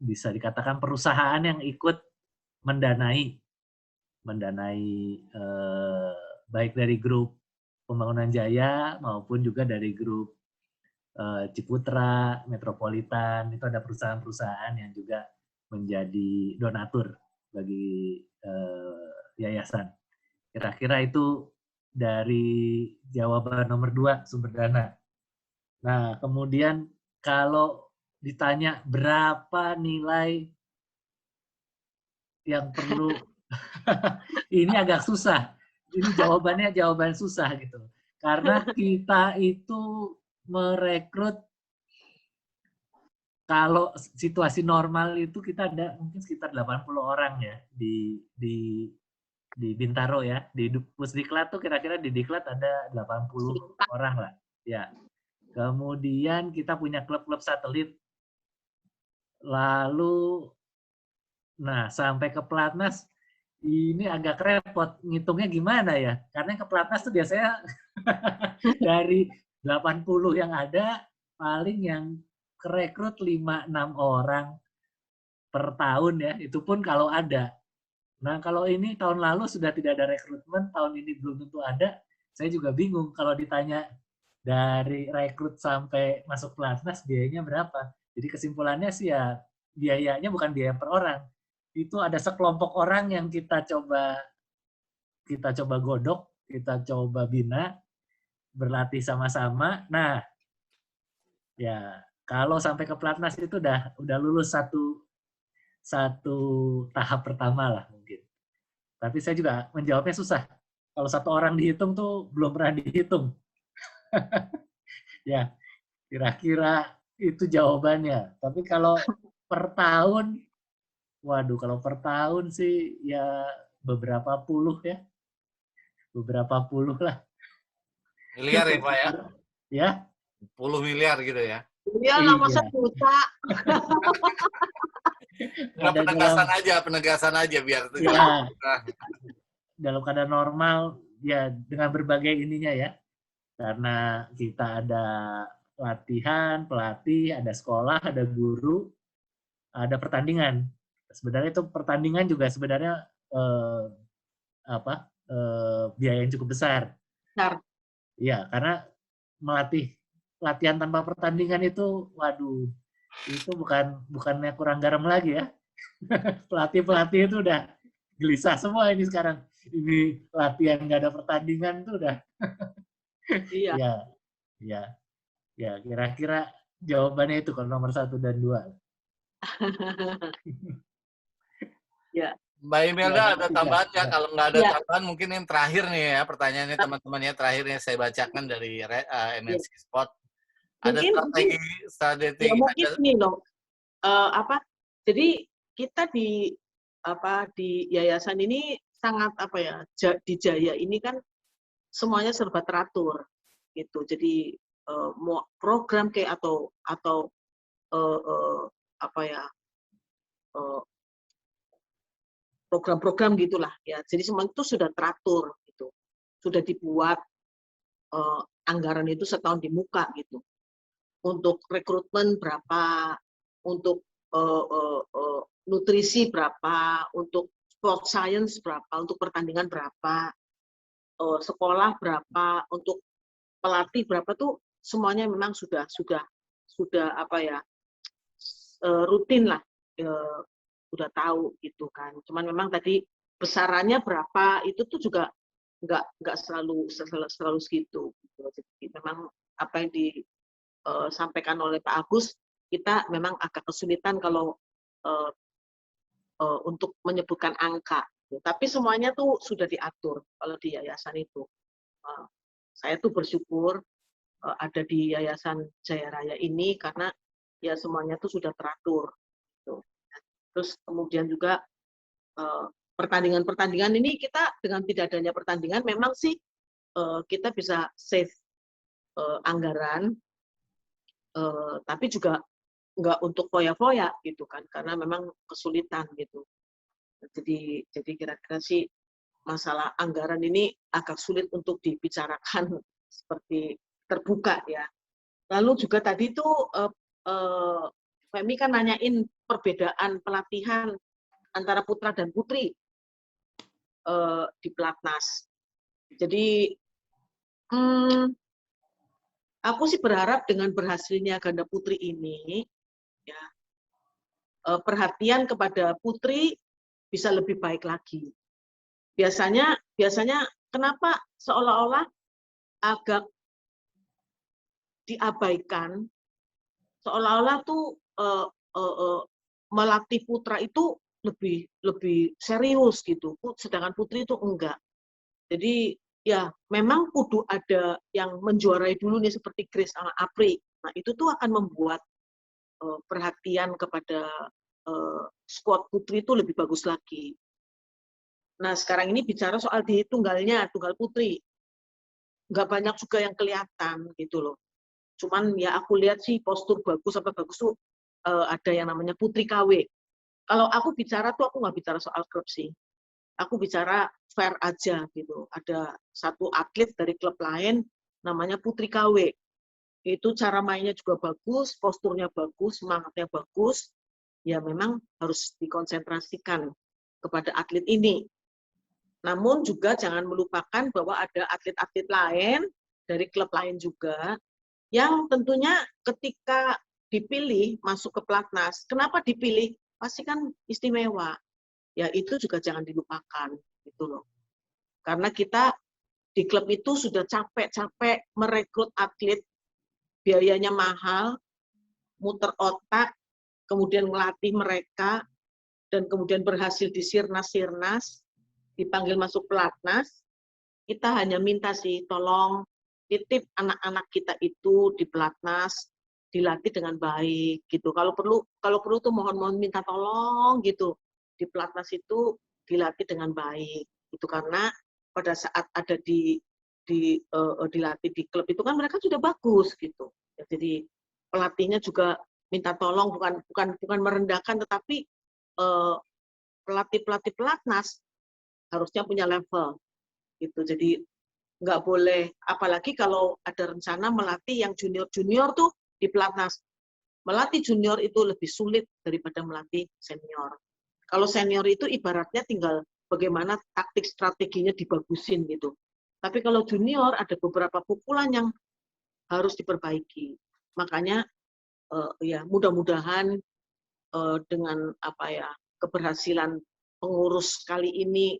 bisa dikatakan perusahaan yang ikut mendanai baik dari grup Pembangunan Jaya maupun juga dari grup Ciputra, Metropolitan, itu ada perusahaan-perusahaan yang juga menjadi donatur bagi yayasan. Kira-kira itu dari jawaban nomor 2, sumber dana. Nah, kemudian kalau ditanya berapa nilai yang perlu, ini agak susah. Ini jawaban susah gitu. Karena kita itu merekrut, kalau situasi normal itu kita ada mungkin sekitar 80 orang ya di Bintaro ya. Di Pusdiklat tuh kira-kira di Diklat ada 80 orang lah. Ya. Kemudian kita punya klub-klub satelit. Lalu nah, sampai ke Pelatnas, ini agak repot. Ngitungnya gimana ya? Karena ke Pelatnas tuh biasanya dari 80 yang ada, paling yang kerekrut 5-6 orang per tahun ya. Itu pun kalau ada. Nah, kalau ini tahun lalu sudah tidak ada rekrutmen, tahun ini belum tentu ada. Saya juga bingung kalau ditanya dari rekrut sampai masuk Pelatnas, biayanya berapa? Jadi kesimpulannya sih ya, biayanya bukan biaya per orang. Itu ada sekelompok orang yang kita coba godok, kita coba bina, berlatih sama-sama. Nah, ya kalau sampai ke Pelatnas itu udah lulus satu tahap pertama lah mungkin. Tapi saya juga menjawabnya susah. Kalau satu orang dihitung tuh belum pernah dihitung. Ya, kira-kira itu jawabannya. Tapi kalau per tahun, waduh, kalau per tahun sih ya beberapa puluh ya. Beberapa puluh lah.
Miliar ya Pak ya?
Ya.
10 miliar gitu ya?
Iya lah, masa juta.
Penegasan aja biar itu.
Ya, dalam keadaan normal, ya dengan berbagai ininya ya. Karena kita ada latihan, pelatih, ada sekolah, ada guru, ada pertandingan. Sebenarnya itu pertandingan juga sebenarnya biaya yang cukup besar.
Benar.
Iya, karena latihan tanpa pertandingan itu, waduh, itu bukannya kurang garam lagi ya. Pelatih itu udah gelisah semua ini sekarang. Ini latihan nggak ada pertandingan tuh udah. Iya. Ya, kira-kira jawabannya itu kalau nomor 1 dan 2.
Ya.
Mbak Imelda ada tambahan ya? Kalau nggak ada tambahan mungkin yang terakhir nih ya, pertanyaannya teman-temannya terakhirnya saya bacakan dari MNC Sport. Ada strategi
ya, mungkin ini loh. Jadi kita di yayasan ini sangat di Jaya ini kan semuanya serba teratur gitu. Jadi mau program kayak atau apa ya, program-program gitulah ya. Jadi semua itu sudah teratur gitu, sudah dibuat anggaran itu setahun di muka gitu. Untuk rekrutmen berapa, untuk nutrisi berapa, untuk sport science berapa, untuk pertandingan berapa, sekolah berapa, untuk pelatih berapa tuh semuanya memang sudah apa ya, rutin lah, udah tahu gitu kan. Cuman memang tadi besarannya berapa itu tuh juga nggak selalu segitu. Jadi memang apa yang disampaikan oleh Pak Agus, kita memang agak kesulitan kalau untuk menyebutkan angka. Tapi semuanya tuh sudah diatur kalau di yayasan itu. Saya tuh bersyukur ada di Yayasan Jaya Raya ini karena ya semuanya tuh sudah teratur. Gitu. Terus kemudian juga pertandingan-pertandingan ini kita dengan tidak adanya pertandingan memang sih kita bisa save anggaran, tapi juga nggak untuk foya-foya gitu kan, karena memang kesulitan gitu. Jadi kira-kira sih masalah anggaran ini agak sulit untuk dibicarakan seperti terbuka ya. Lalu juga tadi itu Femi kan nanyain perbedaan pelatihan antara putra dan putri di pelatnas. Jadi aku sih berharap dengan berhasilnya ganda putri ini, ya perhatian kepada putri bisa lebih baik lagi. Biasanya kenapa seolah-olah agak diabaikan, seolah-olah tuh melatih putra itu lebih serius gitu, sedangkan putri itu enggak. Jadi ya memang kudu ada yang menjuarai dulu nih seperti Grace sama Apri. Nah itu tuh akan membuat perhatian kepada skuad putri itu lebih bagus lagi. Nah sekarang ini bicara soal di tunggal putri, nggak banyak juga yang kelihatan gitu loh. Cuman ya aku lihat sih postur bagus tuh ada yang namanya Putri KW. Kalau aku bicara tuh aku nggak bicara soal klub sih. Aku bicara fair aja gitu. Ada satu atlet dari klub lain namanya Putri KW. Itu cara mainnya juga bagus, posturnya bagus, semangatnya bagus. Ya memang harus dikonsentrasikan kepada atlet ini. Namun juga jangan melupakan bahwa ada atlet-atlet lain dari klub lain juga yang tentunya ketika dipilih masuk ke pelatnas, kenapa dipilih? Pasti kan istimewa. Ya itu juga jangan dilupakan gitu loh. Karena kita di klub itu sudah capek-capek merekrut atlet, biayanya mahal, muter otak, kemudian melatih mereka, dan kemudian berhasil di sirnas, dipanggil masuk pelatnas, kita hanya minta sih, tolong titip anak-anak kita itu di pelatnas, dilatih dengan baik gitu. Kalau perlu tuh mohon minta tolong gitu. Di pelatnas itu dilatih dengan baik. Itu karena pada saat ada dilatih di klub itu kan mereka sudah bagus gitu. Ya, jadi pelatihnya juga minta tolong bukan merendahkan, tetapi pelatih pelatnas harusnya punya level gitu. Jadi nggak boleh, apalagi kalau ada rencana melatih yang junior tuh di pelatnas. Melatih junior itu lebih sulit daripada melatih senior. Kalau senior itu ibaratnya tinggal bagaimana taktik strateginya dibagusin gitu. Tapi kalau junior ada beberapa pukulan yang harus diperbaiki. Makanya ya mudah-mudahan dengan apa ya keberhasilan pengurus kali ini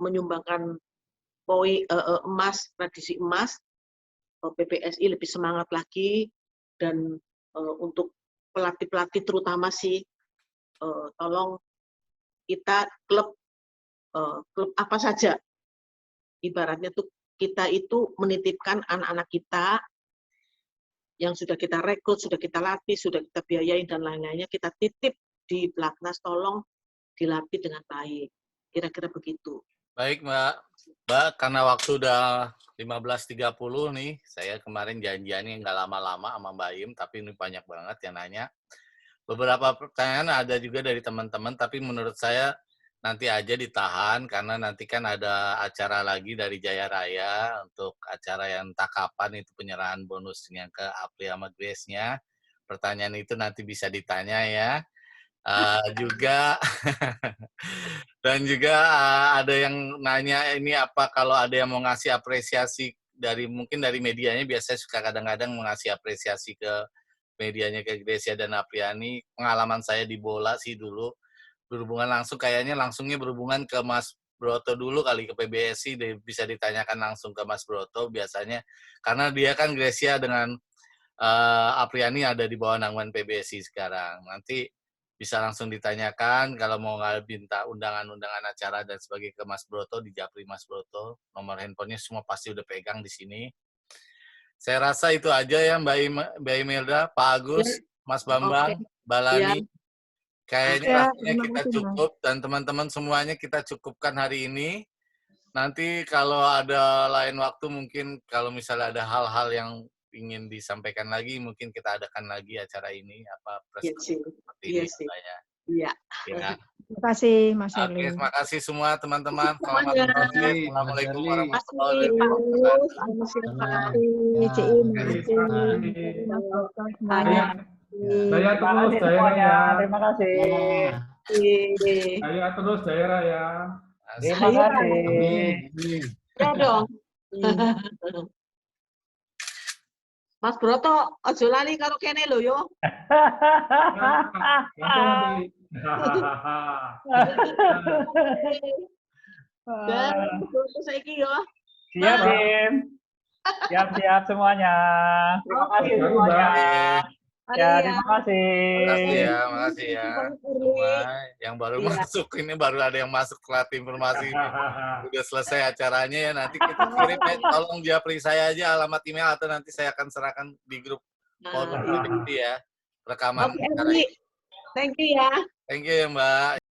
menyumbangkan poin emas, tradisi emas, PPSI lebih semangat lagi, dan untuk pelatih-pelatih terutama sih tolong kita klub apa saja, ibaratnya tuh kita itu menitipkan anak-anak kita yang sudah kita rekrut, sudah kita latih, sudah kita biayain dan lain-lainnya, kita titip di pelatnas, tolong dilatih dengan baik. Kira-kira begitu.
Baik, Mbak. Mbak, karena waktu udah 15.30 nih, saya kemarin janjiannya nggak lama-lama sama Mbak Im, tapi ini banyak banget yang nanya. Beberapa pertanyaan ada juga dari teman-teman, tapi menurut saya nanti aja ditahan, karena nanti kan ada acara lagi dari Jaya Raya, untuk acara yang entah kapan itu penyerahan bonusnya ke Apri sama Grace-nya. Pertanyaan itu nanti bisa ditanya ya. Juga dan juga ada yang nanya ini apa kalau ada yang mau ngasih apresiasi dari mungkin dari medianya, biasanya suka kadang-kadang mengasih apresiasi ke medianya ke Gracia dan Apriani. Pengalaman saya di bola sih dulu berhubungan langsung, kayaknya langsungnya berhubungan ke Mas Broto dulu kali, ke PBSI bisa ditanyakan langsung ke Mas Broto biasanya, karena dia kan Gracia dengan Apriani ada di bawah naungan PBSI sekarang. Nanti bisa langsung ditanyakan kalau mau minta undangan-undangan acara dan sebagainya ke Mas Broto, di Japri Mas Broto. Nomor handphonenya semua pasti udah pegang di sini. Saya rasa itu aja ya Mbak Imelda, Pak Agus, Mas Bambang, Mbak Lani. Kayaknya rasanya kita cukup, dan teman-teman semuanya kita cukupkan hari ini. Nanti kalau ada lain waktu mungkin kalau misalnya ada hal-hal yang ingin disampaikan lagi, mungkin kita adakan lagi acara ini, apa presentasi seperti ini ya.
Iya.
Ya.
Terima kasih Mas
Oke,
Erli.
terima kasih semua teman-teman. Selamat
Semuanya.
sore. Assalamualaikum warahmatullahi
Terima
wabarakatuh.
kasih Pak Agus.
Terima kasih, Mas Broto semuanya.
Jaya terus, Jaya Raya.
Terima kasih.
Jaya terus, Jaya Raya.
Terima kasih.
Ya dong. Mas Broto, ojo lali karo kene lho yo. Dan Broto saiki yo.
Siap, Tim. Siap-siap semuanya. Terima kasih semuanya. Ya, terima kasih.
Makasih ya. Semua yang baru masuk, ini baru ada yang masuk kelas informasi ini. Udah selesai acaranya ya, nanti kita kirim ya, tolong japri saya aja alamat email atau nanti saya akan serahkan di grup forum ya, rekaman acara ini.
Thank you ya.
Thank you ya Mbak.